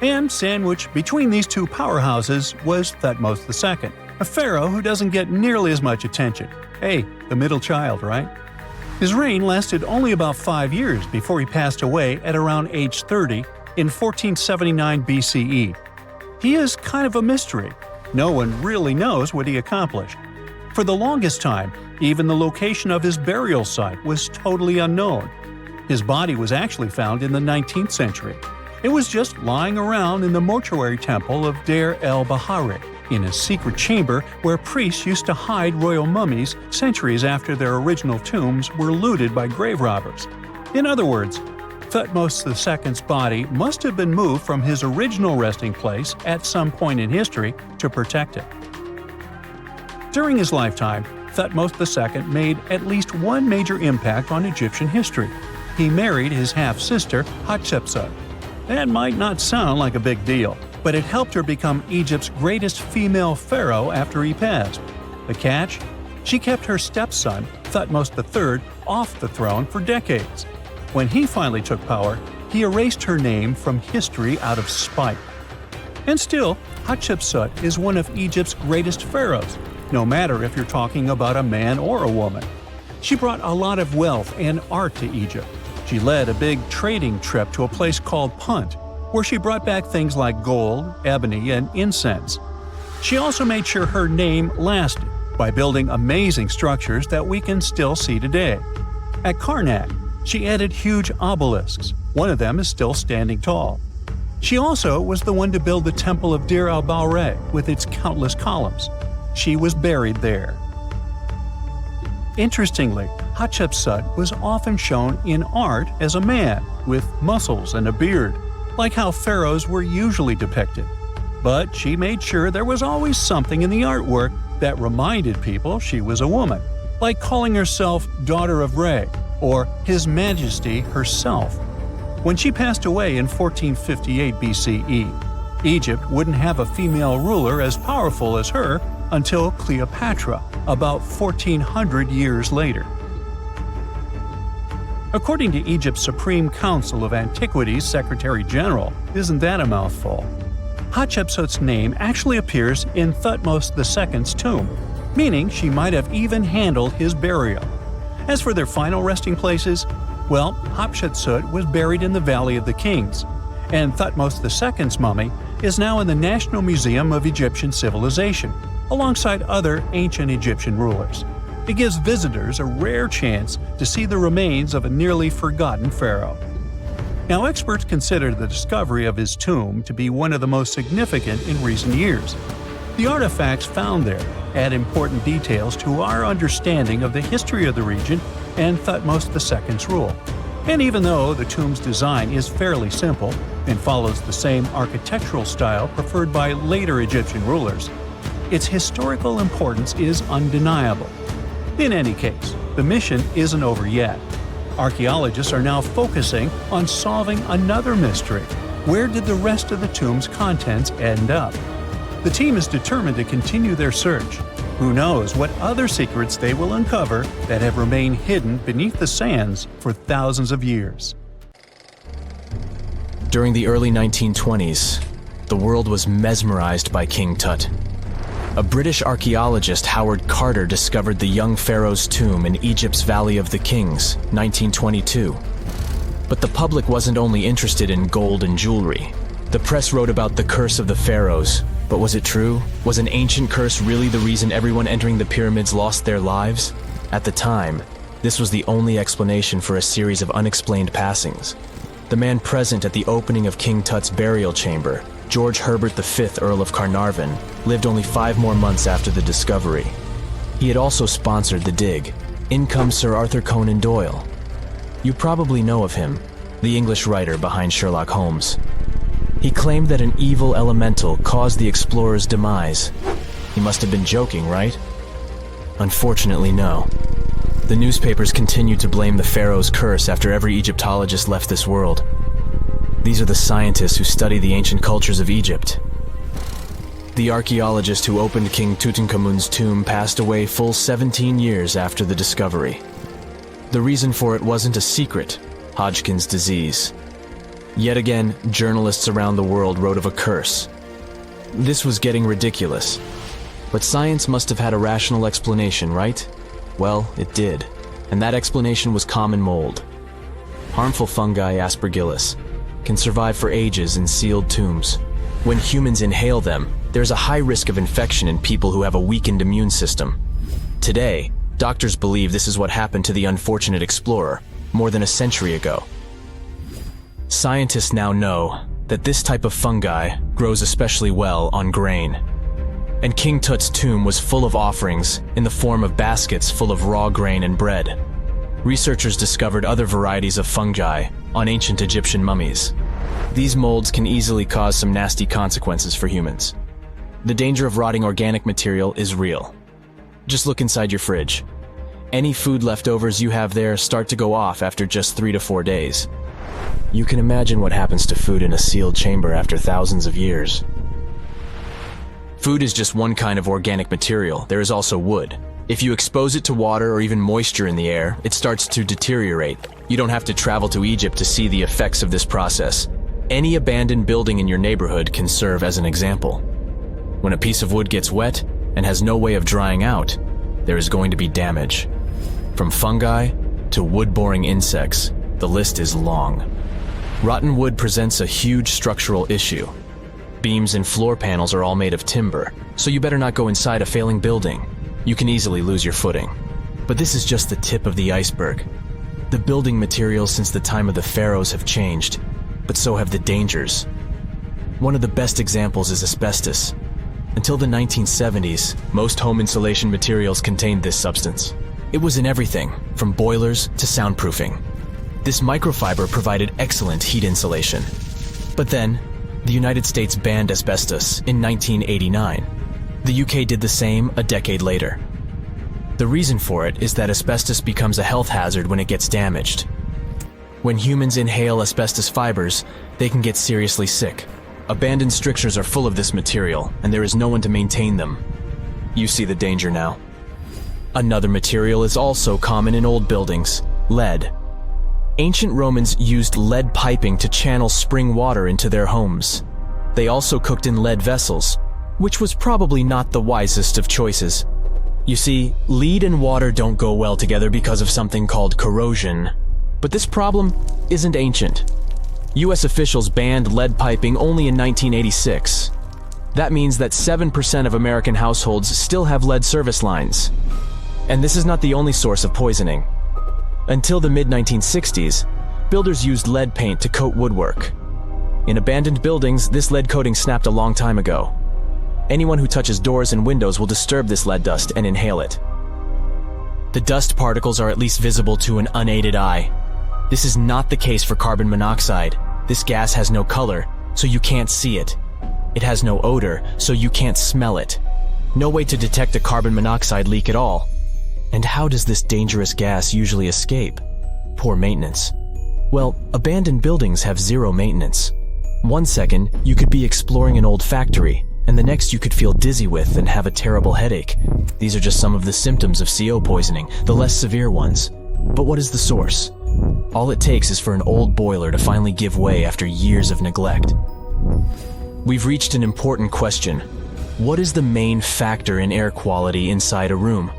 S2: And sandwiched between these two powerhouses was Thutmose II, a pharaoh who doesn't get nearly as much attention. Hey, the middle child, right? His reign lasted only about 5 years before he passed away at around age 30 in 1479 BCE. He is kind of a mystery. No one really knows what he accomplished. For the longest time, even the location of his burial site was totally unknown. His body was actually found in the 19th century. It was just lying around in the mortuary temple of Deir el-Bahari, in a secret chamber where priests used to hide royal mummies centuries after their original tombs were looted by grave robbers. In other words, Thutmose II's body must have been moved from his original resting place at some point in history to protect it. During his lifetime, Thutmose II made at least one major impact on Egyptian history. He married his half-sister Hatshepsut. That might not sound like a big deal, but it helped her become Egypt's greatest female pharaoh after he passed. The catch? She kept her stepson, Thutmose III, off the throne for decades. When he finally took power, he erased her name from history out of spite. And still, Hatshepsut is one of Egypt's greatest pharaohs, no matter if you're talking about a man or a woman. She brought a lot of wealth and art to Egypt. She led a big trading trip to a place called Punt, where she brought back things like gold, ebony, and incense. She also made sure her name lasted by building amazing structures that we can still see today. At Karnak, she added huge obelisks. One of them is still standing tall. She also was the one to build the Temple of Deir el-Bahari with its countless columns. She was buried there. Interestingly, Hatshepsut was often shown in art as a man, with muscles and a beard, like how pharaohs were usually depicted. But she made sure there was always something in the artwork that reminded people she was a woman, like calling herself Daughter of Re, or His Majesty herself. When she passed away in 1458 BCE, Egypt wouldn't have a female ruler as powerful as her until Cleopatra, about 1400 years later. According to Egypt's Supreme Council of Antiquities Secretary General, isn't that a mouthful? Hatshepsut's name actually appears in Thutmose II's tomb, meaning she might have even handled his burial. As for their final resting places, well, Hatshepsut was buried in the Valley of the Kings, and Thutmose II's mummy is now in the National Museum of Egyptian Civilization, alongside other ancient Egyptian rulers. It gives visitors a rare chance to see the remains of a nearly forgotten pharaoh. Now, experts consider the discovery of his tomb to be one of the most significant in recent years. The artifacts found there add important details to our understanding of the history of the region and Thutmose II's rule. And even though the tomb's design is fairly simple and follows the same architectural style preferred by later Egyptian rulers, its historical importance is undeniable. In any case, the mission isn't over yet. Archaeologists are now focusing on solving another mystery. Where did the rest of the tomb's contents end up? The team is determined to continue their search. Who knows what other secrets they will uncover that have remained hidden beneath the sands for thousands of years.
S3: During the early 1920s, the world was mesmerized by King Tut. A British archaeologist, Howard Carter, discovered the young pharaoh's tomb in Egypt's Valley of the Kings, 1922. But the public wasn't only interested in gold and jewelry. The press wrote about the curse of the pharaohs, but was it true? Was an ancient curse really the reason everyone entering the pyramids lost their lives? At the time, this was the only explanation for a series of unexplained passings. The man present at the opening of King Tut's burial chamber, George Herbert V, Earl of Carnarvon, lived only 5 more months after the discovery. He had also sponsored the dig. In comes Sir Arthur Conan Doyle. You probably know of him, the English writer behind Sherlock Holmes. He claimed that an evil elemental caused the explorer's demise. He must have been joking, right? Unfortunately, no. The newspapers continued to blame the pharaoh's curse after every Egyptologist left this world. These are the scientists who study the ancient cultures of Egypt. The archaeologist who opened King Tutankhamun's tomb passed away full 17 years after the discovery. The reason for it wasn't a secret: Hodgkin's disease. Yet again, journalists around the world wrote of a curse. This was getting ridiculous. But science must have had a rational explanation, right? Well, it did. And that explanation was common mold. Harmful fungi, Aspergillus, can survive for ages in sealed tombs. When humans inhale them, there's a high risk of infection in people who have a weakened immune system. Today, doctors believe this is what happened to the unfortunate explorer more than a century ago. Scientists now know that this type of fungi grows especially well on grain. And King Tut's tomb was full of offerings in the form of baskets full of raw grain and bread. Researchers discovered other varieties of fungi on ancient Egyptian mummies. These molds can easily cause some nasty consequences for humans. The danger of rotting organic material is real. Just look inside your fridge. Any food leftovers you have there start to go off after just 3 to 4 days. You can imagine what happens to food in a sealed chamber after thousands of years. Food is just one kind of organic material. There is also wood. If you expose it to water or even moisture in the air, it starts to deteriorate. You don't have to travel to Egypt to see the effects of this process. Any abandoned building in your neighborhood can serve as an example. When a piece of wood gets wet and has no way of drying out, there is going to be damage. From fungi to wood-boring insects, the list is long. Rotten wood presents a huge structural issue. Beams and floor panels are all made of timber, so you better not go inside a failing building. You can easily lose your footing. But this is just the tip of the iceberg. The building materials since the time of the pharaohs have changed, but so have the dangers. One of the best examples is asbestos. Until the 1970s, most home insulation materials contained this substance. It was in everything, from boilers to soundproofing. This microfiber provided excellent heat insulation. But then, the United States banned asbestos in 1989. The UK did the same a decade later. The reason for it is that asbestos becomes a health hazard when it gets damaged. When humans inhale asbestos fibers, they can get seriously sick. Abandoned strictures are full of this material, and there is no one to maintain them. You see the danger now. Another material is also common in old buildings: lead. Ancient Romans used lead piping to channel spring water into their homes. They also cooked in lead vessels, which was probably not the wisest of choices. You see, lead and water don't go well together because of something called corrosion. But this problem isn't ancient. US officials banned lead piping only in 1986. That means that 7% of American households still have lead service lines. And this is not the only source of poisoning. Until the mid-1960s, builders used lead paint to coat woodwork. In abandoned buildings, this lead coating snapped a long time ago. Anyone who touches doors and windows will disturb this lead dust and inhale it. The dust particles are at least visible to an unaided eye. This is not the case for carbon monoxide. This gas has no color, so you can't see it. It has no odor, so you can't smell it. No way to detect a carbon monoxide leak at all. And how does this dangerous gas usually escape? Poor maintenance. Well, abandoned buildings have zero maintenance. 1 second, you could be exploring an old factory, and the next you could feel dizzy with and have a terrible headache. These are just some of the symptoms of CO poisoning, the less severe ones. But what is the source? All it takes is for an old boiler to finally give way after years of neglect. We've reached an important question. What is the main factor in air quality inside a room?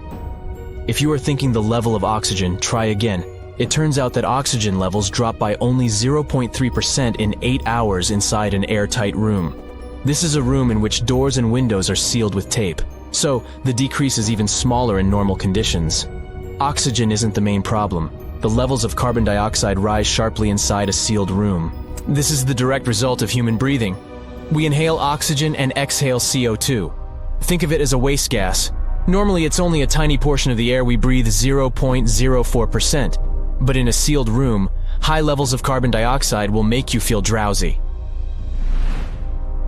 S3: If you are thinking the level of oxygen, try again. It turns out that oxygen levels drop by only 0.3% in 8 hours inside an airtight room. This is a room in which doors and windows are sealed with tape, so the decrease is even smaller in normal conditions. Oxygen isn't the main problem. The levels of carbon dioxide rise sharply inside a sealed room. This is the direct result of human breathing. We inhale oxygen and exhale CO2. Think of it as a waste gas. Normally it's only a tiny portion of the air we breathe, 0.04%. But in a sealed room, high levels of carbon dioxide will make you feel drowsy.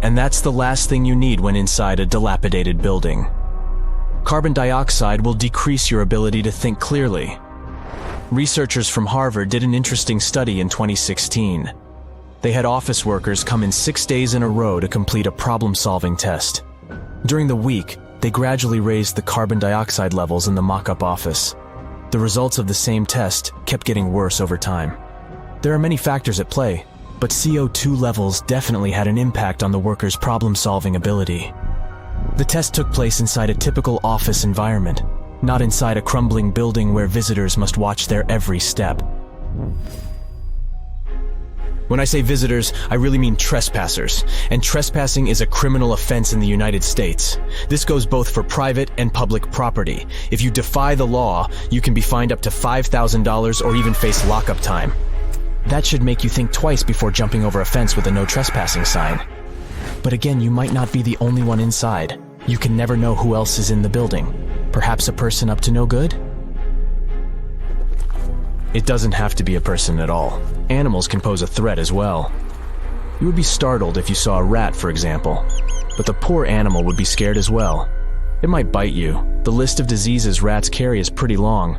S3: And that's the last thing you need when inside a dilapidated building. Carbon dioxide will decrease your ability to think clearly. Researchers from Harvard did an interesting study in 2016. They had office workers come in 6 days in a row to complete a problem-solving test. During the week, they gradually raised the carbon dioxide levels in the mock-up office. The results of the same test kept getting worse over time. There are many factors at play, but CO2 levels definitely had an impact on the workers' problem-solving ability. The test took place inside a typical office environment, not inside a crumbling building where visitors must watch their every step. When I say visitors, I really mean trespassers, and trespassing is a criminal offense in the United States. This goes both for private and public property. If you defy the law, you can be fined up to $5,000 or even face lockup time. That should make you think twice before jumping over a fence with a no trespassing sign. But again, you might not be the only one inside. You can never know who else is in the building. Perhaps a person up to no good? It doesn't have to be a person at all. Animals can pose a threat as well. You would be startled if you saw a rat, for example. But the poor animal would be scared as well. It might bite you. The list of diseases rats carry is pretty long.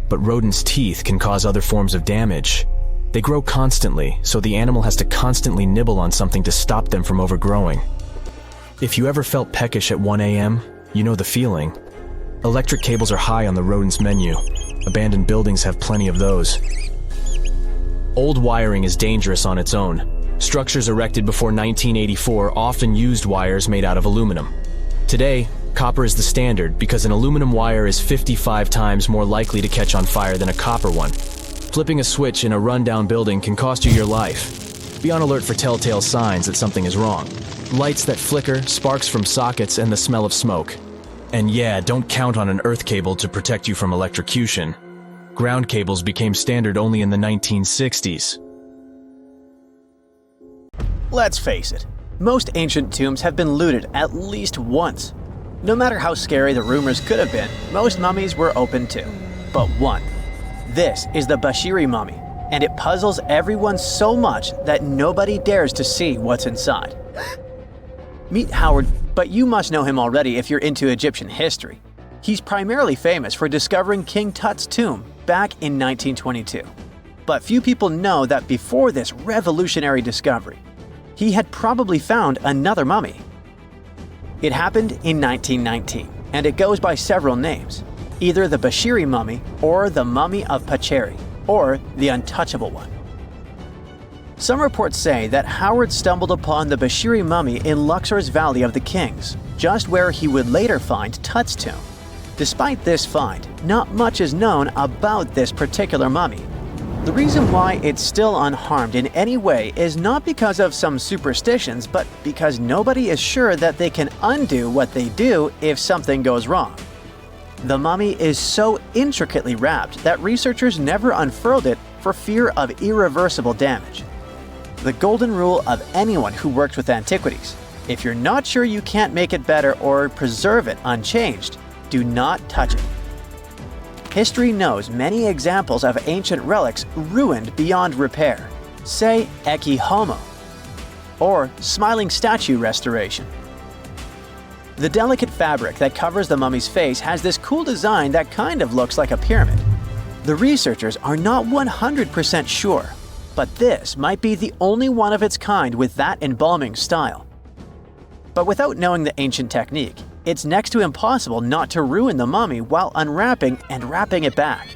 S3: But rodents' teeth can cause other forms of damage. They grow constantly, so the animal has to constantly nibble on something to stop them from overgrowing. If you ever felt peckish at 1 a.m., you know the feeling. Electric cables are high on the rodents' menu. Abandoned buildings have plenty of those. Old wiring is dangerous on its own. Structures erected before 1984 often used wires made out of aluminum. Today, copper is the standard because an aluminum wire is 55 times more likely to catch on fire than a copper one. Flipping a switch in a rundown building can cost you your life. Be on alert for telltale signs that something is wrong. Lights that flicker, sparks from sockets, and the smell of smoke. And yeah, don't count on an earth cable to protect you from electrocution. Ground cables became standard only in the 1960s.
S1: Let's face it, most ancient tombs have been looted at least once. No matter how scary the rumors could have been, most mummies were open to. But one. This is the Bashiri mummy, and it puzzles everyone so much that nobody dares to see what's inside. Meet Howard, but you must know him already if you're into Egyptian history. He's primarily famous for discovering King Tut's tomb back in 1922. But few people know that before this revolutionary discovery, he had probably found another mummy. It happened in 1919, and it goes by several names, either the Bashiri mummy or the mummy of Pacheri, or the untouchable one. Some reports say that Howard stumbled upon the Bashiri mummy in Luxor's Valley of the Kings, just where he would later find Tut's tomb. Despite this find, not much is known about this particular mummy. The reason why it's still unharmed in any way is not because of some superstitions, but because nobody is sure that they can undo what they do if something goes wrong. The mummy is so intricately wrapped that researchers never unfurled it for fear of irreversible damage. The golden rule of anyone who works with antiquities: if you're not sure you can't make it better or preserve it unchanged, do not touch it. History knows many examples of ancient relics ruined beyond repair, say Ecce Homo, or smiling statue restoration. The delicate fabric that covers the mummy's face has this cool design that kind of looks like a pyramid. The researchers are not 100% sure, but this might be the only one of its kind with that embalming style. But without knowing the ancient technique, it's next to impossible not to ruin the mummy while unwrapping and wrapping it back.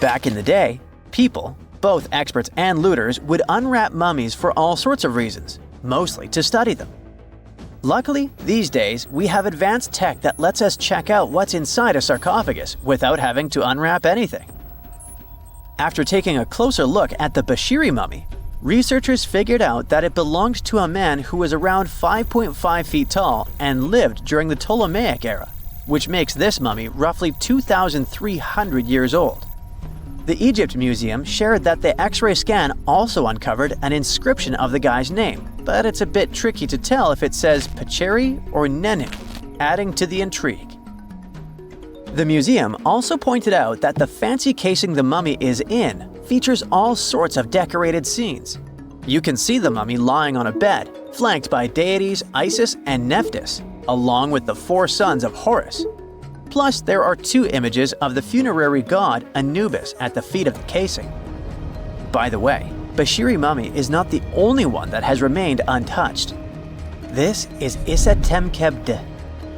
S1: Back in the day, People, both experts and looters, would unwrap mummies for all sorts of reasons, mostly to study them. Luckily, these days, we have advanced tech that lets us check out what's inside a sarcophagus without having to unwrap anything. After taking a closer look at the Bashiri mummy, researchers figured out that it belonged to a man who was around 5.5 feet tall and lived during the Ptolemaic era, which makes this mummy roughly 2,300 years old. The Egypt Museum shared that the X-ray scan also uncovered an inscription of the guy's name, but it's a bit tricky to tell if it says Pacheri or Nenu, adding to the intrigue. The museum also pointed out that the fancy casing the mummy is in features all sorts of decorated scenes. You can see the mummy lying on a bed, flanked by deities Isis and Nephthys, along with the 4 sons of Horus. Plus, there are 2 images of the funerary god Anubis at the feet of the casing. By the way, Bashiri mummy is not the only one that has remained untouched. This is Issa Temkebde,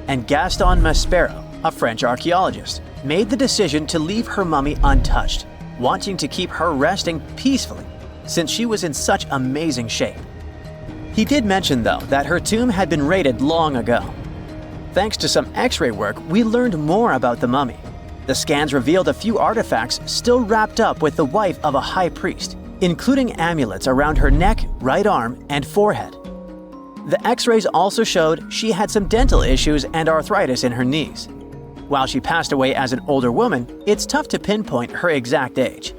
S1: and Gaston Maspero, a French archaeologist, made the decision to leave her mummy untouched, wanting to keep her resting peacefully since she was in such amazing shape. He did mention, though, that her tomb had been raided long ago. Thanks to some X-ray work, we learned more about the mummy. The scans revealed a few artifacts still wrapped up with the wife of a high priest, including amulets around her neck, right arm, and forehead. The X-rays also showed she had some dental issues and arthritis in her knees. While she passed away as an older woman, it's tough to pinpoint her exact age.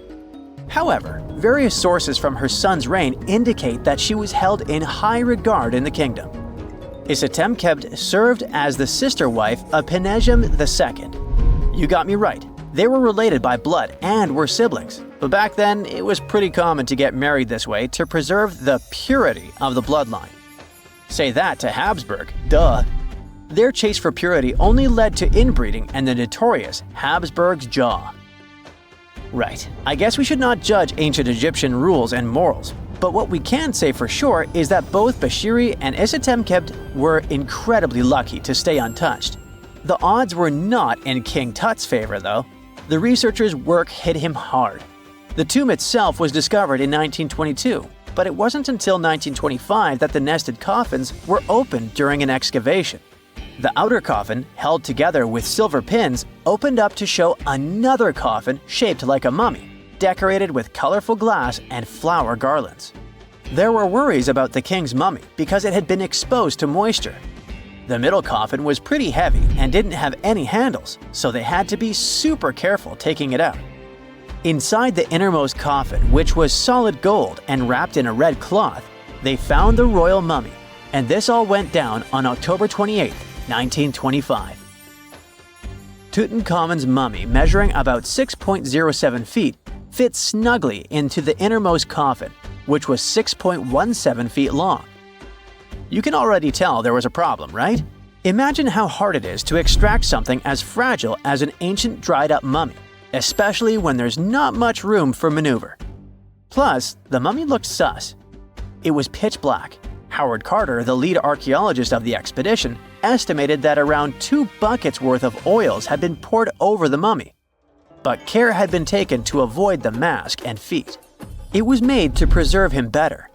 S1: However, various sources from her son's reign indicate that she was held in high regard in the kingdom. Isitemkebd served as the sister wife of Penejam II. You got me right, they were related by blood and were siblings, but back then it was pretty common to get married this way to preserve the purity of the bloodline. Say that to Habsburg, duh. Their chase for purity only led to inbreeding and the notorious Habsburg's jaw. Right, I guess we should not judge ancient Egyptian rules and morals, but what we can say for sure is that both Bashiri and Isitemkebd were incredibly lucky to stay untouched. The odds were not in King Tut's favor, though. The researchers' work hit him hard. The tomb itself was discovered in 1922, but it wasn't until 1925 that the nested coffins were opened during an excavation. The outer coffin, held together with silver pins, opened up to show another coffin shaped like a mummy, decorated with colorful glass and flower garlands. There were worries about the king's mummy because it had been exposed to moisture. The middle coffin was pretty heavy and didn't have any handles, so they had to be super careful taking it out. Inside the innermost coffin, which was solid gold and wrapped in a red cloth, they found the royal mummy, and this all went down on October 28, 1925. Tutankhamun's mummy, measuring about 6.07 feet, fit snugly into the innermost coffin, which was 6.17 feet long. You can already tell there was a problem, right? Imagine how hard it is to extract something as fragile as an ancient dried-up mummy, especially when there's not much room for maneuver. Plus, the mummy looked sus. It was pitch black. Howard Carter, the lead archaeologist of the expedition, estimated that around 2 buckets worth of oils had been poured over the mummy. But care had been taken to avoid the mask and feet. It was made to preserve him better.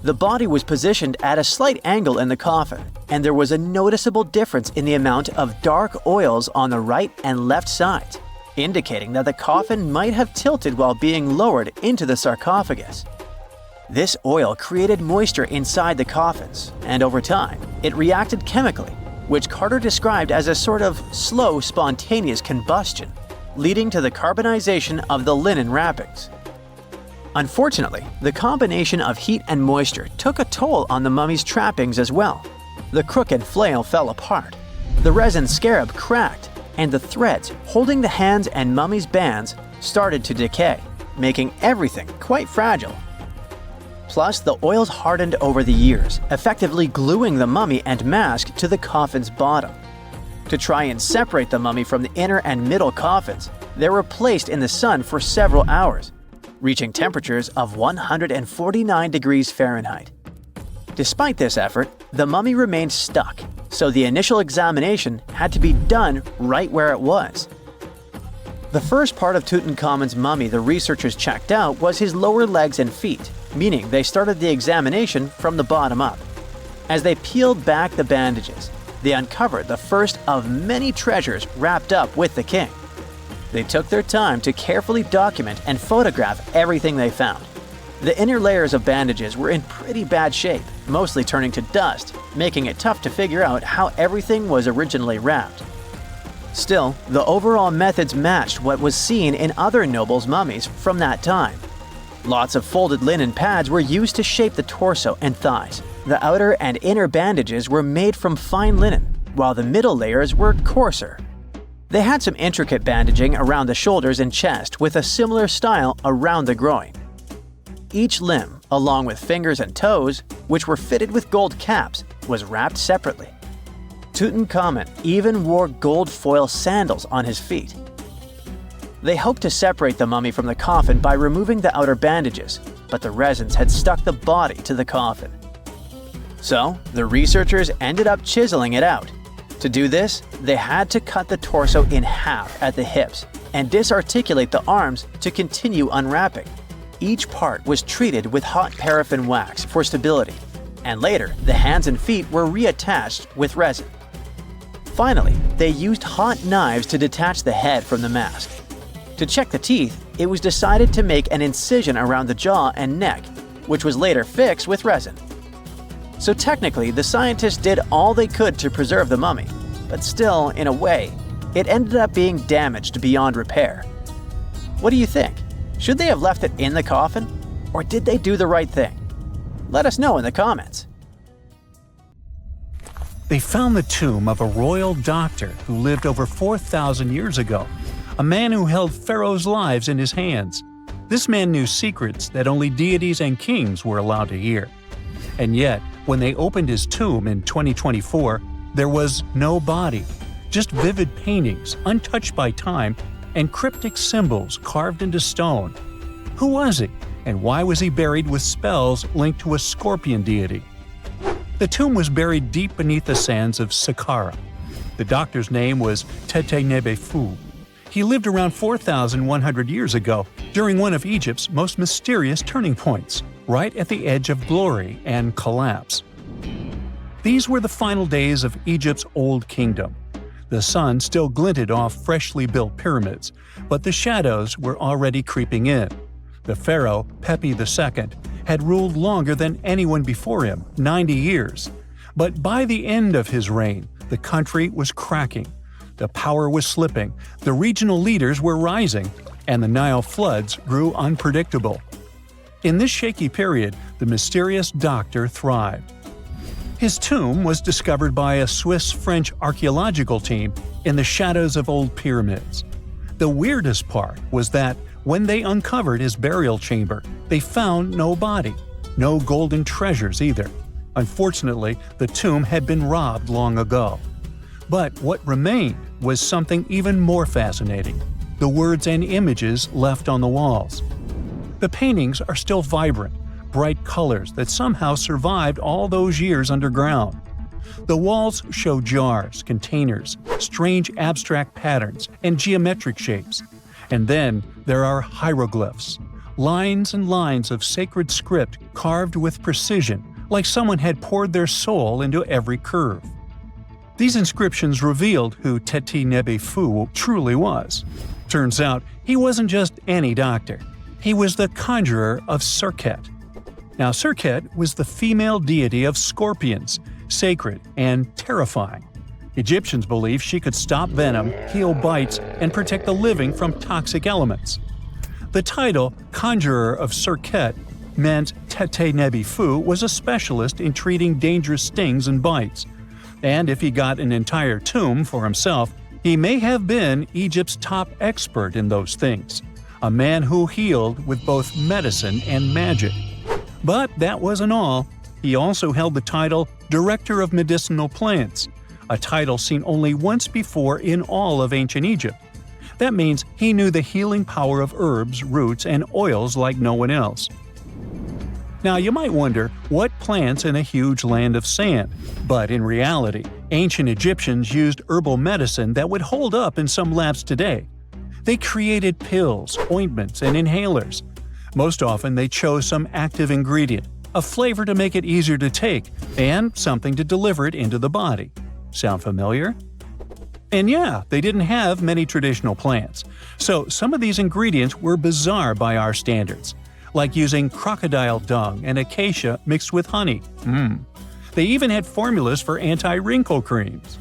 S1: The body was positioned at a slight angle in the coffin, and there was a noticeable difference in the amount of dark oils on the right and left sides, indicating that the coffin might have tilted while being lowered into the sarcophagus. This oil created moisture inside the coffins, and over time, it reacted chemically, which Carter described as a sort of slow, spontaneous combustion, leading to the carbonization of the linen wrappings. Unfortunately, the combination of heat and moisture took a toll on the mummy's trappings as well. The crook and flail fell apart, the resin scarab cracked, and the threads holding the hands and mummy's bands started to decay, making everything quite fragile. Plus, the oils hardened over the years, effectively gluing the mummy and mask to the coffin's bottom. To try and separate the mummy from the inner and middle coffins, they were placed in the sun for several hours, reaching temperatures of 149 degrees Fahrenheit. Despite this effort, the mummy remained stuck, so the initial examination had to be done right where it was. The first part of Tutankhamun's mummy the researchers checked out was his lower legs and feet, meaning they started the examination from the bottom up. As they peeled back the bandages, they uncovered the first of many treasures wrapped up with the king. They took their time to carefully document and photograph everything they found. The inner layers of bandages were in pretty bad shape, mostly turning to dust, making it tough to figure out how everything was originally wrapped. Still, the overall methods matched what was seen in other nobles' mummies from that time. Lots of folded linen pads were used to shape the torso and thighs. The outer and inner bandages were made from fine linen, while the middle layers were coarser. They had some intricate bandaging around the shoulders and chest with a similar style around the groin. Each limb, along with fingers and toes, which were fitted with gold caps, was wrapped separately. Tutankhamun even wore gold foil sandals on his feet. They hoped to separate the mummy from the coffin by removing the outer bandages, but the resins had stuck the body to the coffin. So, the researchers ended up chiseling it out. To do this, they had to cut the torso in half at the hips and disarticulate the arms to continue unwrapping. Each part was treated with hot paraffin wax for stability, and later the hands and feet were reattached with resin. Finally, they used hot knives to detach the head from the mask. To check the teeth, it was decided to make an incision around the jaw and neck, which was later fixed with resin. So technically, the scientists did all they could to preserve the mummy, but still, in a way, it ended up being damaged beyond repair. What do you think? Should they have left it in the coffin? Or did they do the right thing? Let us know in the comments.
S2: They found the tomb of a royal doctor who lived over 4,000 years ago, a man who held pharaohs' lives in his hands. This man knew secrets that only deities and kings were allowed to hear. And yet, when they opened his tomb in 2024, there was no body, just vivid paintings, untouched by time, and cryptic symbols carved into stone. Who was he, and why was he buried with spells linked to a scorpion deity? The tomb was buried deep beneath the sands of Saqqara. The doctor's name was Tutankhamun. He lived around 4,100 years ago, during one of Egypt's most mysterious turning points, right at the edge of glory and collapse. These were the final days of Egypt's Old Kingdom. The sun still glinted off freshly built pyramids, but the shadows were already creeping in. The pharaoh, Pepi II, had ruled longer than anyone before him, 90 years. But by the end of his reign, the country was cracking. The power was slipping, the regional leaders were rising, and the Nile floods grew unpredictable. In this shaky period, the mysterious doctor thrived. His tomb was discovered by a Swiss-French archaeological team in the shadows of old pyramids. The weirdest part was that when they uncovered his burial chamber, they found no body, no golden treasures either. Unfortunately, the tomb had been robbed long ago. But what remained was something even more fascinating: the words and images left on the walls. The paintings are still vibrant, bright colors that somehow survived all those years underground. The walls show jars, containers, strange abstract patterns, and geometric shapes. And then there are hieroglyphs, lines and lines of sacred script carved with precision, like someone had poured their soul into every curve. These inscriptions revealed who Tutankhamun truly was. Turns out, he wasn't just any doctor. He was the conjurer of Serket. Now, Serket was the female deity of scorpions, sacred and terrifying. Egyptians believed she could stop venom, heal bites, and protect the living from toxic elements. The title, Conjurer of Serket, meant Tutankhamun was a specialist in treating dangerous stings and bites. And if he got an entire tomb for himself, he may have been Egypt's top expert in those things, a man who healed with both medicine and magic. But that wasn't all. He also held the title Director of Medicinal Plants, a title seen only once before in all of ancient Egypt. That means he knew the healing power of herbs, roots, and oils like no one else. Now, you might wonder, what plants in a huge land of sand? But in reality, ancient Egyptians used herbal medicine that would hold up in some labs today. They created pills, ointments, and inhalers. Most often they chose some active ingredient, a flavor to make it easier to take, and something to deliver it into the body. Sound familiar? And yeah, they didn't have many traditional plants, so some of these ingredients were bizarre by our standards, like using crocodile dung and acacia mixed with honey. They even had formulas for anti-wrinkle creams.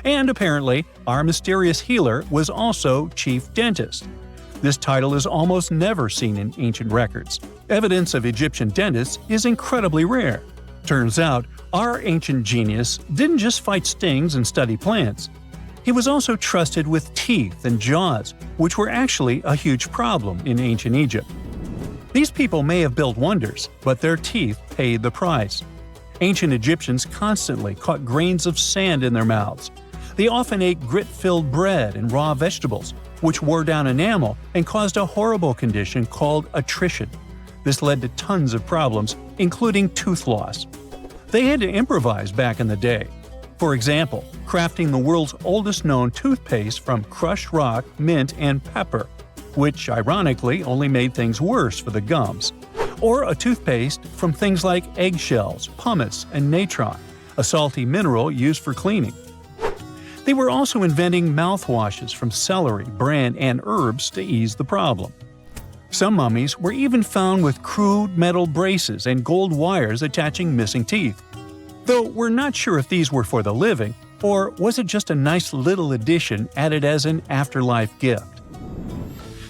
S2: And apparently, our mysterious healer was also chief dentist. This title is almost never seen in ancient records. Evidence of Egyptian dentists is incredibly rare. Turns out, our ancient genius didn't just fight stings and study plants. He was also trusted with teeth and jaws, which were actually a huge problem in ancient Egypt. These people may have built wonders, but their teeth paid the price. Ancient Egyptians constantly caught grains of sand in their mouths. They often ate grit-filled bread and raw vegetables, which wore down enamel and caused a horrible condition called attrition. This led to tons of problems, including tooth loss. They had to improvise back in the day. For example, crafting the world's oldest known toothpaste from crushed rock, mint, and pepper, which ironically only made things worse for the gums. Or a toothpaste from things like eggshells, pumice, and natron, a salty mineral used for cleaning. They were also inventing mouthwashes from celery, bran, and herbs to ease the problem. Some mummies were even found with crude metal braces and gold wires attaching missing teeth. Though we're not sure if these were for the living, or was it just a nice little addition added as an afterlife gift.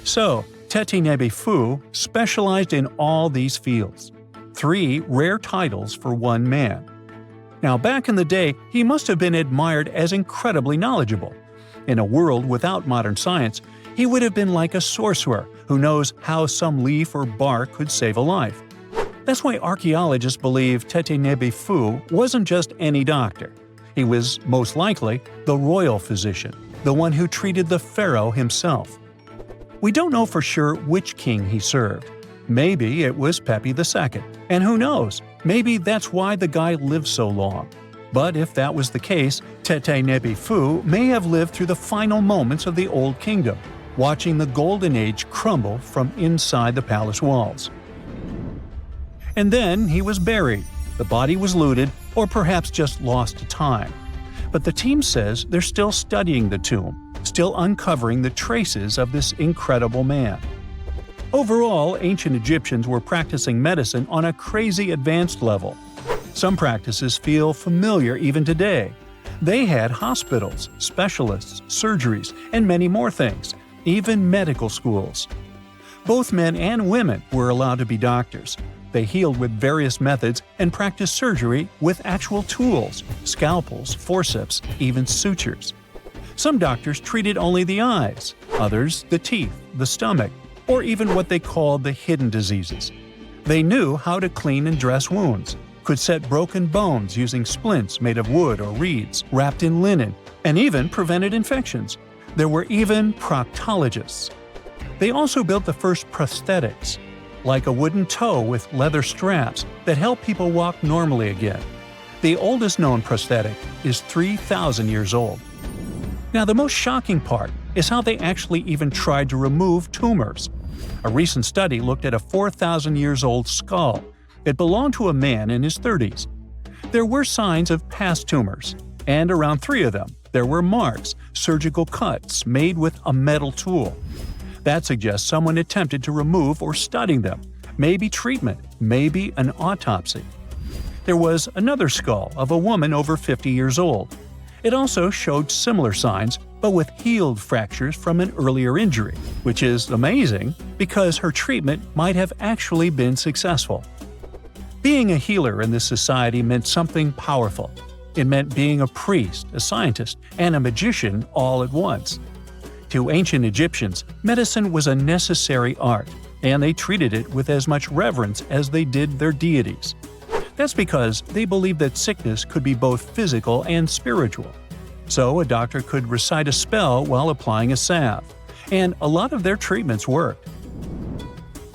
S2: So, Tutankhamun specialized in all these fields. 3 rare titles for one man. Now back in the day, he must have been admired as incredibly knowledgeable. In a world without modern science, he would have been like a sorcerer who knows how some leaf or bark could save a life. That's why archaeologists believe Tutankhamun wasn't just any doctor. He was, most likely, the royal physician, the one who treated the pharaoh himself. We don't know for sure which king he served. Maybe it was Pepi II, and who knows, maybe that's why the guy lived so long. But if that was the case, Tutankhamun may have lived through the final moments of the Old Kingdom, watching the Golden Age crumble from inside the palace walls. And then he was buried, the body was looted, or perhaps just lost to time. But the team says they're still studying the tomb, still uncovering the traces of this incredible man. Overall, ancient Egyptians were practicing medicine on a crazy advanced level. Some practices feel familiar even today. They had hospitals, specialists, surgeries, and many more things, even medical schools. Both men and women were allowed to be doctors. They healed with various methods and practiced surgery with actual tools, scalpels, forceps, even sutures. Some doctors treated only the eyes, others the teeth, the stomach, or even what they called the hidden diseases. They knew how to clean and dress wounds, could set broken bones using splints made of wood or reeds wrapped in linen, and even prevented infections. There were even proctologists. They also built the first prosthetics, like a wooden toe with leather straps that help people walk normally again. The oldest known prosthetic is 3,000 years old. Now, the most shocking part is how they actually even tried to remove tumors. A recent study looked at a 4,000 years old skull. It belonged to a man in his 30s. There were signs of past tumors, and around 3 of them, there were marks, surgical cuts made with a metal tool. That suggests someone attempted to remove or study them, maybe treatment, maybe an autopsy. There was another skull of a woman over 50 years old. It also showed similar signs, but with healed fractures from an earlier injury, which is amazing because her treatment might have actually been successful. Being a healer in this society meant something powerful. It meant being a priest, a scientist, and a magician all at once. To ancient Egyptians, medicine was a necessary art, and they treated it with as much reverence as they did their deities. That's because they believed that sickness could be both physical and spiritual. So a doctor could recite a spell while applying a salve, and a lot of their treatments worked.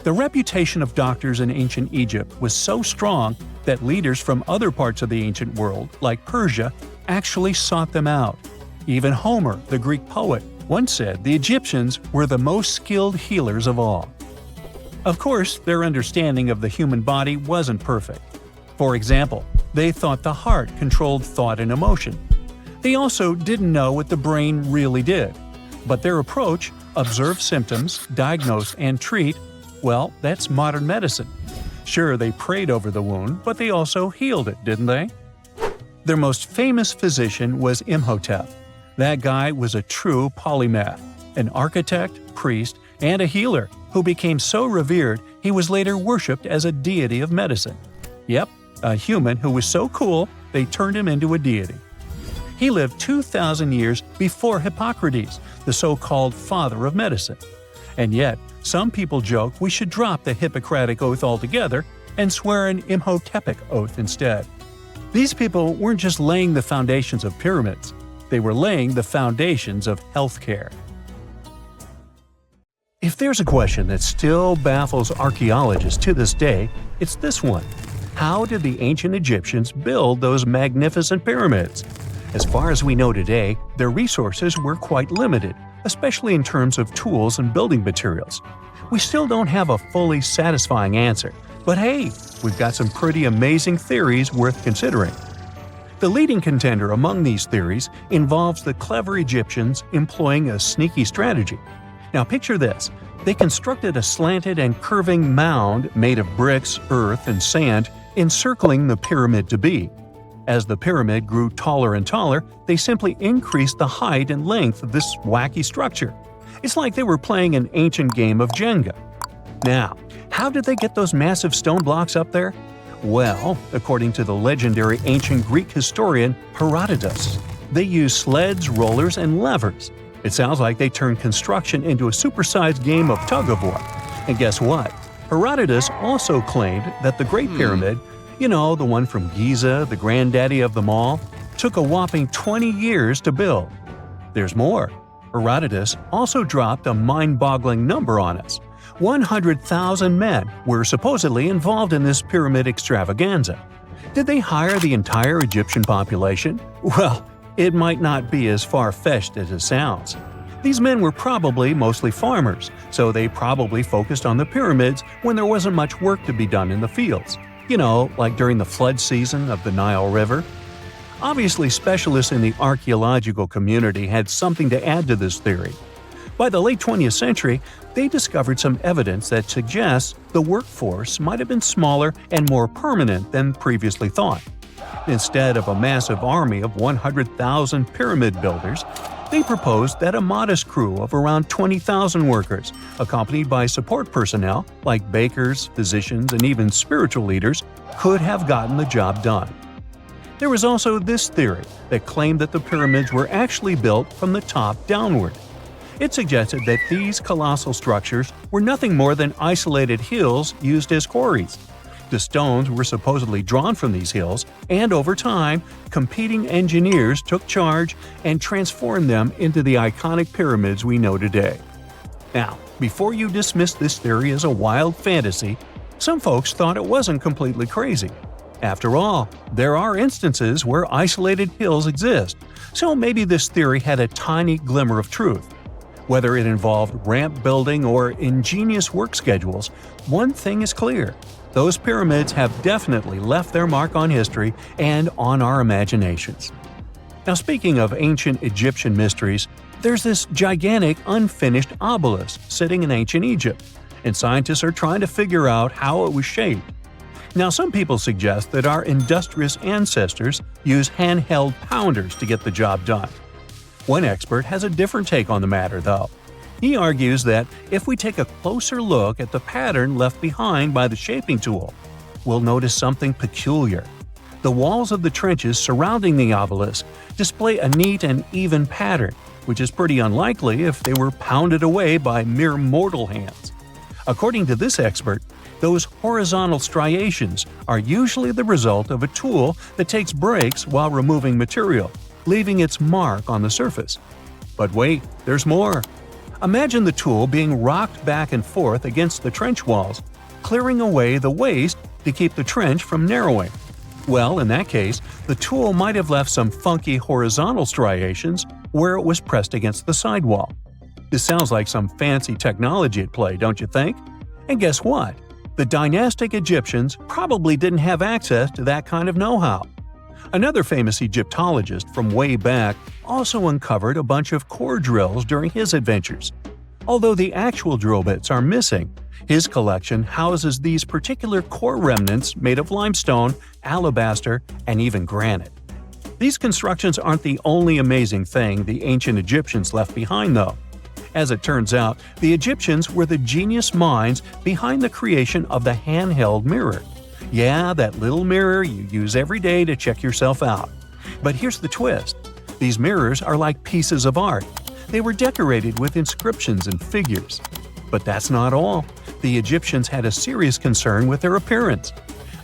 S2: The reputation of doctors in ancient Egypt was so strong that leaders from other parts of the ancient world, like Persia, actually sought them out. Even Homer, the Greek poet, One said the Egyptians were the most skilled healers of all. Of course, their understanding of the human body wasn't perfect. For example, they thought the heart controlled thought and emotion. They also didn't know what the brain really did. But their approach, observe symptoms, diagnose, and treat, well, that's modern medicine. Sure, they prayed over the wound, but they also healed it, didn't they? Their most famous physician was Imhotep. That guy was a true polymath, an architect, priest, and a healer who became so revered he was later worshipped as a deity of medicine. Yep, a human who was so cool they turned him into a deity. He lived 2,000 years before Hippocrates, the so-called father of medicine. And yet, some people joke we should drop the Hippocratic Oath altogether and swear an Imhotepic oath instead. These people weren't just laying the foundations of pyramids, they were laying the foundations of healthcare. If there's a question that still baffles archaeologists to this day, it's this one. How did the ancient Egyptians build those magnificent pyramids? As far as we know today, their resources were quite limited, especially in terms of tools and building materials. We still don't have a fully satisfying answer, but hey, we've got some pretty amazing theories worth considering. The leading contender among these theories involves the clever Egyptians employing a sneaky strategy. Now picture this. They constructed a slanted and curving mound made of bricks, earth, and sand encircling the pyramid to be. As the pyramid grew taller and taller, they simply increased the height and length of this wacky structure. It's like they were playing an ancient game of Jenga. Now, how did they get those massive stone blocks up there? Well, according to the legendary ancient Greek historian Herodotus, they used sleds, rollers, and levers. It sounds like they turned construction into a supersized game of tug-of-war. And guess what? Herodotus also claimed that the Great Pyramid, the one from Giza, the granddaddy of them all, took a whopping 20 years to build. There's more. Herodotus also dropped a mind-boggling number on us. 100,000 men were supposedly involved in this pyramid extravaganza. Did they hire the entire Egyptian population? Well, it might not be as far-fetched as it sounds. These men were probably mostly farmers, so they probably focused on the pyramids when there wasn't much work to be done in the fields. Like during the flood season of the Nile River. Obviously, specialists in the archaeological community had something to add to this theory. By the late 20th century, they discovered some evidence that suggests the workforce might have been smaller and more permanent than previously thought. Instead of a massive army of 100,000 pyramid builders, they proposed that a modest crew of around 20,000 workers, accompanied by support personnel like bakers, physicians, and even spiritual leaders, could have gotten the job done. There was also this theory that claimed that the pyramids were actually built from the top downward. It suggested that these colossal structures were nothing more than isolated hills used as quarries. The stones were supposedly drawn from these hills, and over time, competing engineers took charge and transformed them into the iconic pyramids we know today. Now, before you dismiss this theory as a wild fantasy, some folks thought it wasn't completely crazy. After all, there are instances where isolated hills exist, so maybe this theory had a tiny glimmer of truth. Whether it involved ramp building or ingenious work schedules, one thing is clear. Those pyramids have definitely left their mark on history and on our imaginations. Now, speaking of ancient Egyptian mysteries, there's this gigantic unfinished obelisk sitting in ancient Egypt, and scientists are trying to figure out how it was shaped. Now, some people suggest that our industrious ancestors used handheld pounders to get the job done. One expert has a different take on the matter, though. He argues that if we take a closer look at the pattern left behind by the shaping tool, we'll notice something peculiar. The walls of the trenches surrounding the obelisk display a neat and even pattern, which is pretty unlikely if they were pounded away by mere mortal hands. According to this expert, those horizontal striations are usually the result of a tool that takes breaks while removing material, leaving its mark on the surface. But wait, there's more. Imagine the tool being rocked back and forth against the trench walls, clearing away the waste to keep the trench from narrowing. Well, in that case, the tool might have left some funky horizontal striations where it was pressed against the sidewall. This sounds like some fancy technology at play, don't you think? And guess what? The dynastic Egyptians probably didn't have access to that kind of know-how. Another famous Egyptologist from way back also uncovered a bunch of core drills during his adventures. Although the actual drill bits are missing, his collection houses these particular core remnants made of limestone, alabaster, and even granite. These constructions aren't the only amazing thing the ancient Egyptians left behind, though. As it turns out, the Egyptians were the genius minds behind the creation of the handheld mirror. Yeah, that little mirror you use every day to check yourself out. But here's the twist. These mirrors are like pieces of art. They were decorated with inscriptions and figures. But that's not all. The Egyptians had a serious concern with their appearance.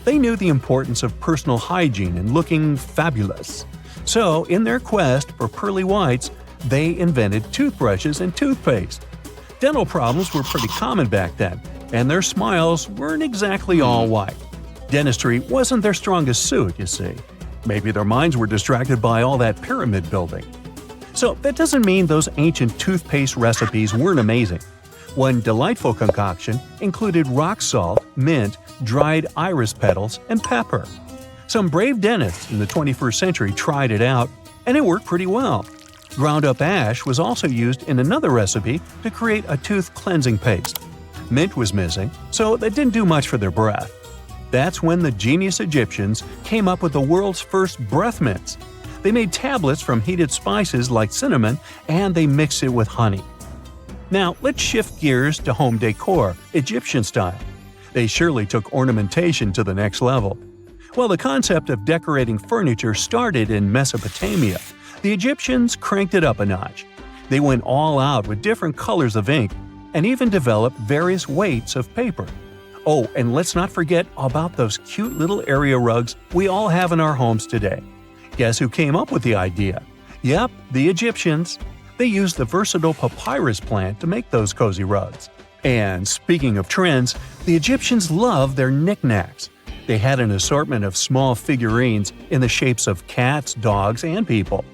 S2: They knew the importance of personal hygiene and looking fabulous. So, in their quest for pearly whites, they invented toothbrushes and toothpaste. Dental problems were pretty common back then, and their smiles weren't exactly all white. Dentistry wasn't their strongest suit, you see. Maybe their minds were distracted by all that pyramid building. So that doesn't mean those ancient toothpaste recipes weren't amazing. One delightful concoction included rock salt, mint, dried iris petals, and pepper. Some brave dentists in the 21st century tried it out, and it worked pretty well. Ground-up ash was also used in another recipe to create a tooth cleansing paste. Mint was missing, so that didn't do much for their breath. That's when the genius Egyptians came up with the world's first breath mints. They made tablets from heated spices like cinnamon, and they mixed it with honey. Now, let's shift gears to home decor, Egyptian style. They surely took ornamentation to the next level. While the concept of decorating furniture started in Mesopotamia, the Egyptians cranked it up a notch. They went all out with different colors of ink and even developed various weights of paper. Oh, and let's not forget about those cute little area rugs we all have in our homes today. Guess who came up with the idea? Yep, the Egyptians. They used the versatile papyrus plant to make those cozy rugs. And speaking of trends, the Egyptians loved their knickknacks. They had an assortment of small figurines in the shapes of cats, dogs, and people.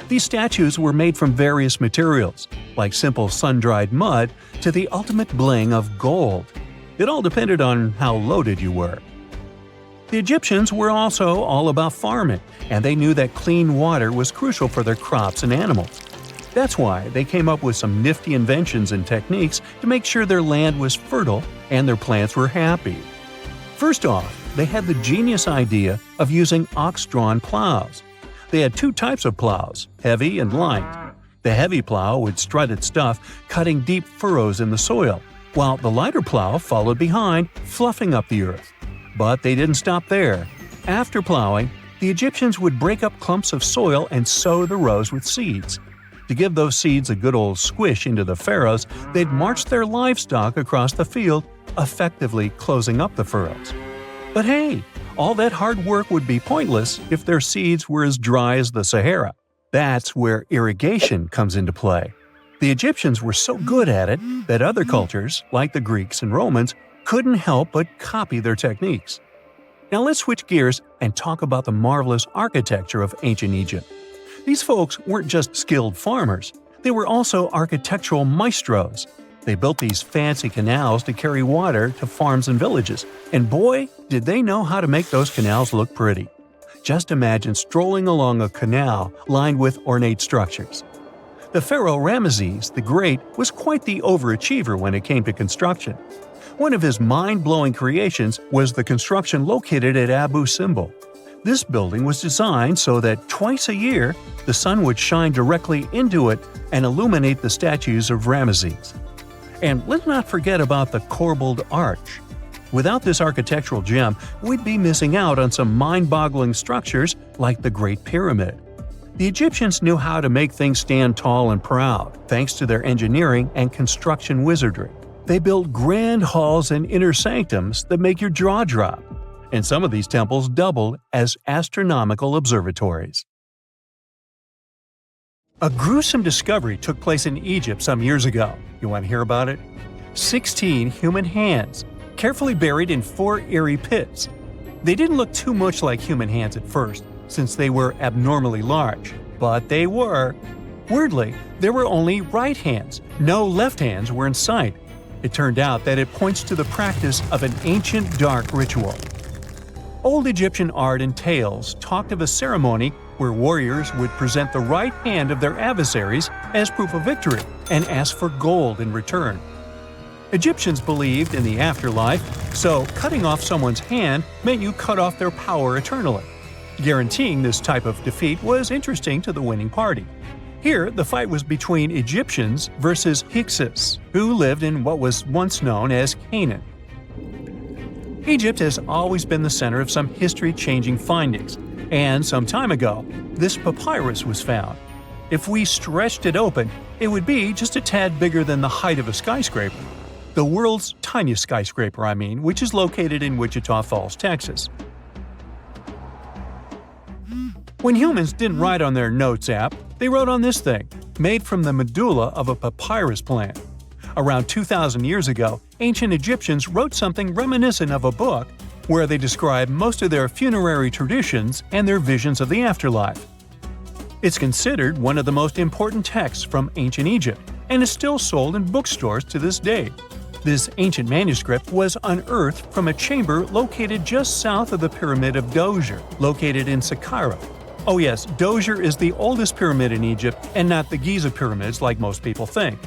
S2: These statues were made from various materials, like simple sun-dried mud to the ultimate bling of gold. It all depended on how loaded you were. The Egyptians were also all about farming, and they knew that clean water was crucial for their crops and animals. That's why they came up with some nifty inventions and techniques to make sure their land was fertile and their plants were happy. First off, they had the genius idea of using ox-drawn plows. They had two types of plows, heavy and light. The heavy plow would strut its stuff, cutting deep furrows in the soil, while the lighter plow followed behind, fluffing up the earth. But they didn't stop there. After plowing, the Egyptians would break up clumps of soil and sow the rows with seeds. To give those seeds a good old squish into the furrows, they'd march their livestock across the field, effectively closing up the furrows. But hey, all that hard work would be pointless if their seeds were as dry as the Sahara. That's where irrigation comes into play. The Egyptians were so good at it that other cultures, like the Greeks and Romans, couldn't help but copy their techniques. Now let's switch gears and talk about the marvelous architecture of ancient Egypt. These folks weren't just skilled farmers, they were also architectural maestros. They built these fancy canals to carry water to farms and villages, and boy, did they know how to make those canals look pretty. Just imagine strolling along a canal lined with ornate structures. The pharaoh Ramesses the Great was quite the overachiever when it came to construction. One of his mind-blowing creations was the construction located at Abu Simbel. This building was designed so that twice a year, the sun would shine directly into it and illuminate the statues of Ramesses. And let's not forget about the corbelled arch. Without this architectural gem, we'd be missing out on some mind-boggling structures like the Great Pyramid. The Egyptians knew how to make things stand tall and proud, thanks to their engineering and construction wizardry. They built grand halls and inner sanctums that make your jaw drop. And some of these temples doubled as astronomical observatories. A gruesome discovery took place in Egypt some years ago. You want to hear about it? 16 human hands, carefully buried in 4 eerie pits. They didn't look too much like human hands at first, since they were abnormally large, but they were. Weirdly, there were only right hands, no left hands were in sight. It turned out that it points to the practice of an ancient dark ritual. Old Egyptian art and tales talked of a ceremony where warriors would present the right hand of their adversaries as proof of victory and ask for gold in return. Egyptians believed in the afterlife, so cutting off someone's hand meant you cut off their power eternally. Guaranteeing this type of defeat was interesting to the winning party. Here, the fight was between Egyptians versus Hyksos, who lived in what was once known as Canaan. Egypt has always been the center of some history-changing findings, and some time ago, this papyrus was found. If we stretched it open, it would be just a tad bigger than the height of a skyscraper. The world's tiniest skyscraper, which is located in Wichita Falls, Texas. When humans didn't write on their notes app, they wrote on this thing, made from the medulla of a papyrus plant. Around 2,000 years ago, ancient Egyptians wrote something reminiscent of a book where they describe most of their funerary traditions and their visions of the afterlife. It's considered one of the most important texts from ancient Egypt and is still sold in bookstores to this day. This ancient manuscript was unearthed from a chamber located just south of the Pyramid of Djoser, located in Saqqara. Oh yes, Djoser is the oldest pyramid in Egypt and not the Giza pyramids like most people think.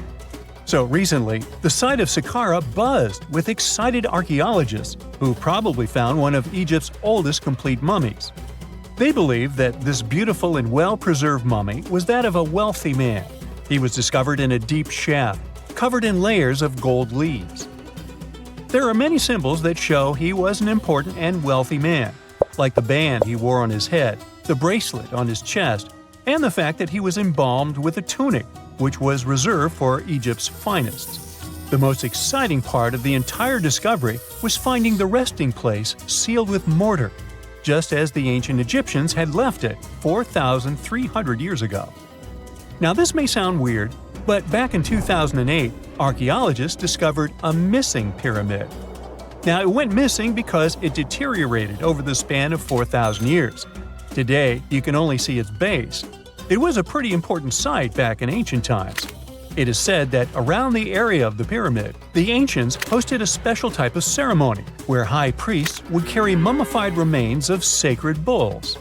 S2: So recently, the site of Saqqara buzzed with excited archaeologists who probably found one of Egypt's oldest complete mummies. They believe that this beautiful and well-preserved mummy was that of a wealthy man. He was discovered in a deep shaft, covered in layers of gold leaves. There are many symbols that show he was an important and wealthy man, like the band he wore on his head, the bracelet on his chest, and the fact that he was embalmed with a tunic, which was reserved for Egypt's finest. The most exciting part of the entire discovery was finding the resting place sealed with mortar, just as the ancient Egyptians had left it 4,300 years ago. Now this may sound weird, but back in 2008, archaeologists discovered a missing pyramid. Now it went missing because it deteriorated over the span of 4,000 years. Today, you can only see its base. It was a pretty important site back in ancient times. It is said that around the area of the pyramid, the ancients hosted a special type of ceremony where high priests would carry mummified remains of sacred bulls.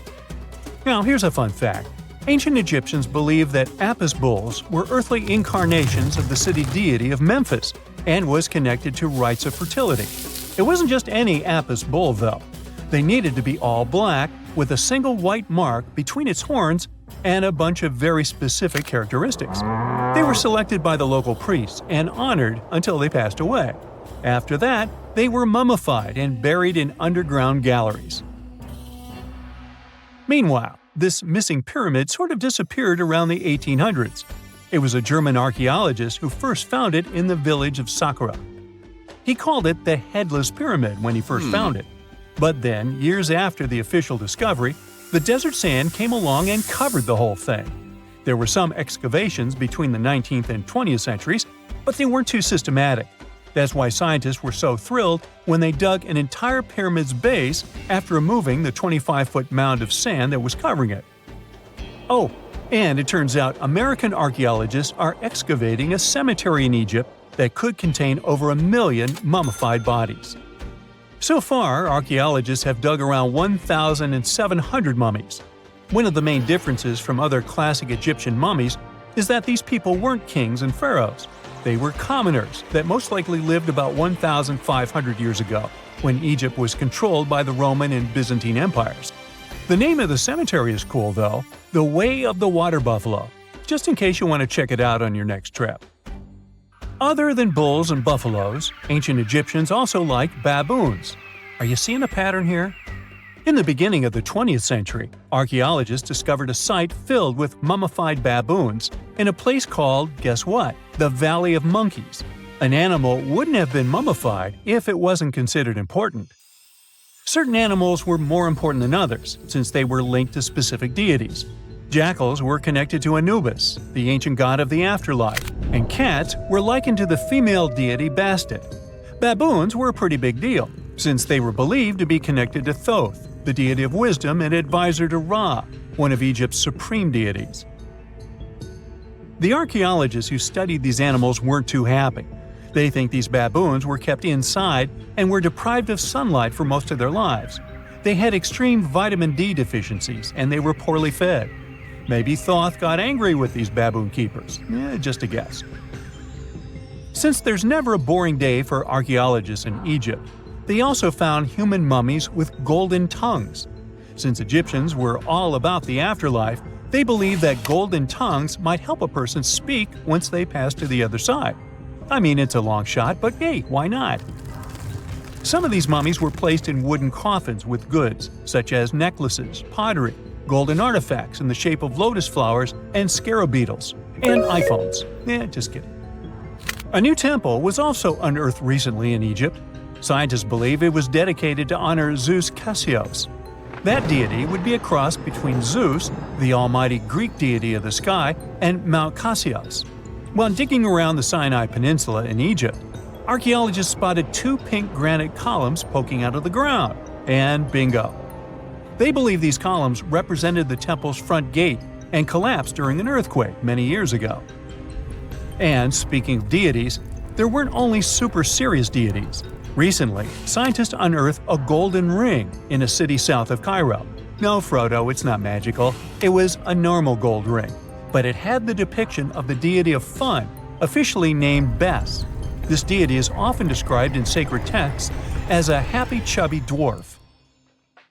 S2: Now here's a fun fact. Ancient Egyptians believed that Apis bulls were earthly incarnations of the city deity of Memphis and was connected to rites of fertility. It wasn't just any Apis bull though. They needed to be all black with a single white mark between its horns and a bunch of very specific characteristics. They were selected by the local priests and honored until they passed away. After that, they were mummified and buried in underground galleries. Meanwhile, this missing pyramid sort of disappeared around the 1800s. It was a German archaeologist who first found it in the village of Saqqara. He called it the Headless Pyramid when he first found it. But then, years after the official discovery, the desert sand came along and covered the whole thing. There were some excavations between the 19th and 20th centuries, but they weren't too systematic. That's why scientists were so thrilled when they dug an entire pyramid's base after removing the 25-foot mound of sand that was covering it. Oh, and it turns out American archaeologists are excavating a cemetery in Egypt that could contain over 1 million mummified bodies. So far, archaeologists have dug around 1,700 mummies. One of the main differences from other classic Egyptian mummies is that these people weren't kings and pharaohs. They were commoners that most likely lived about 1,500 years ago, when Egypt was controlled by the Roman and Byzantine empires. The name of the cemetery is cool though, the Way of the Water Buffalo, just in case you want to check it out on your next trip. Other than bulls and buffaloes, ancient Egyptians also liked baboons. Are you seeing a pattern here? In the beginning of the 20th century, archaeologists discovered a site filled with mummified baboons in a place called, guess what? The Valley of Monkeys. An animal wouldn't have been mummified if it wasn't considered important. Certain animals were more important than others, since they were linked to specific deities. Jackals were connected to Anubis, the ancient god of the afterlife, and cats were likened to the female deity Bastet. Baboons were a pretty big deal, since they were believed to be connected to Thoth, the deity of wisdom and advisor to Ra, one of Egypt's supreme deities. The archaeologists who studied these animals weren't too happy. They think these baboons were kept inside and were deprived of sunlight for most of their lives. They had extreme vitamin D deficiencies and they were poorly fed. Maybe Thoth got angry with these baboon keepers. Just a guess. Since there's never a boring day for archaeologists in Egypt, they also found human mummies with golden tongues. Since Egyptians were all about the afterlife, they believed that golden tongues might help a person speak once they pass to the other side. I mean, it's a long shot, but hey, why not? Some of these mummies were placed in wooden coffins with goods, such as necklaces, pottery, golden artifacts in the shape of lotus flowers and scarab beetles, and iPhones. Just kidding. A new temple was also unearthed recently in Egypt. Scientists believe it was dedicated to honor Zeus Cassios. That deity would be a cross between Zeus, the almighty Greek deity of the sky, and Mount Cassios. While digging around the Sinai Peninsula in Egypt, archaeologists spotted 2 pink granite columns poking out of the ground. And bingo! They believe these columns represented the temple's front gate and collapsed during an earthquake many years ago. And speaking of deities, there weren't only super serious deities. Recently, scientists unearthed a golden ring in a city south of Cairo. No, Frodo, it's not magical. It was a normal gold ring, but it had the depiction of the deity of fun, officially named Bes. This deity is often described in sacred texts as a happy chubby dwarf.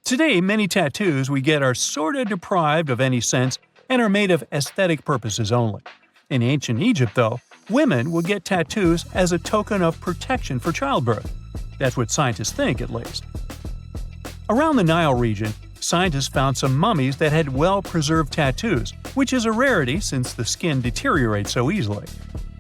S2: Today, many tattoos we get are sorta deprived of any sense and are made of aesthetic purposes only. In ancient Egypt, though, women would get tattoos as a token of protection for childbirth. That's what scientists think, at least. Around the Nile region, scientists found some mummies that had well-preserved tattoos, which is a rarity since the skin deteriorates so easily.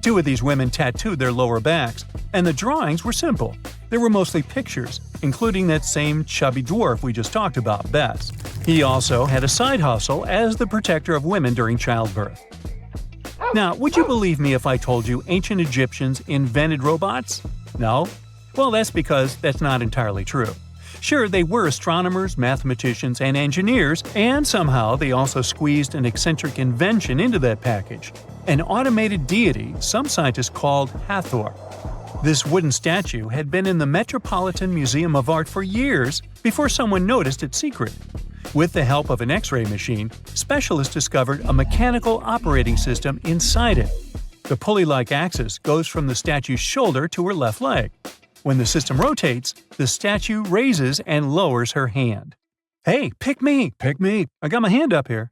S2: 2 of these women tattooed their lower backs, and the drawings were simple. There were mostly pictures, including that same chubby dwarf we just talked about, Bes. He also had a side hustle as the protector of women during childbirth. Now, would you believe me if I told you ancient Egyptians invented robots? No? Well, that's because that's not entirely true. Sure, they were astronomers, mathematicians, and engineers, and somehow they also squeezed an eccentric invention into that package. An automated deity some scientists called Hathor. This wooden statue had been in the Metropolitan Museum of Art for years before someone noticed its secret. With the help of an X-ray machine, specialists discovered a mechanical operating system inside it. The pulley-like axis goes from the statue's shoulder to her left leg. When the system rotates, the statue raises and lowers her hand. Hey, pick me! Pick me! I got my hand up here.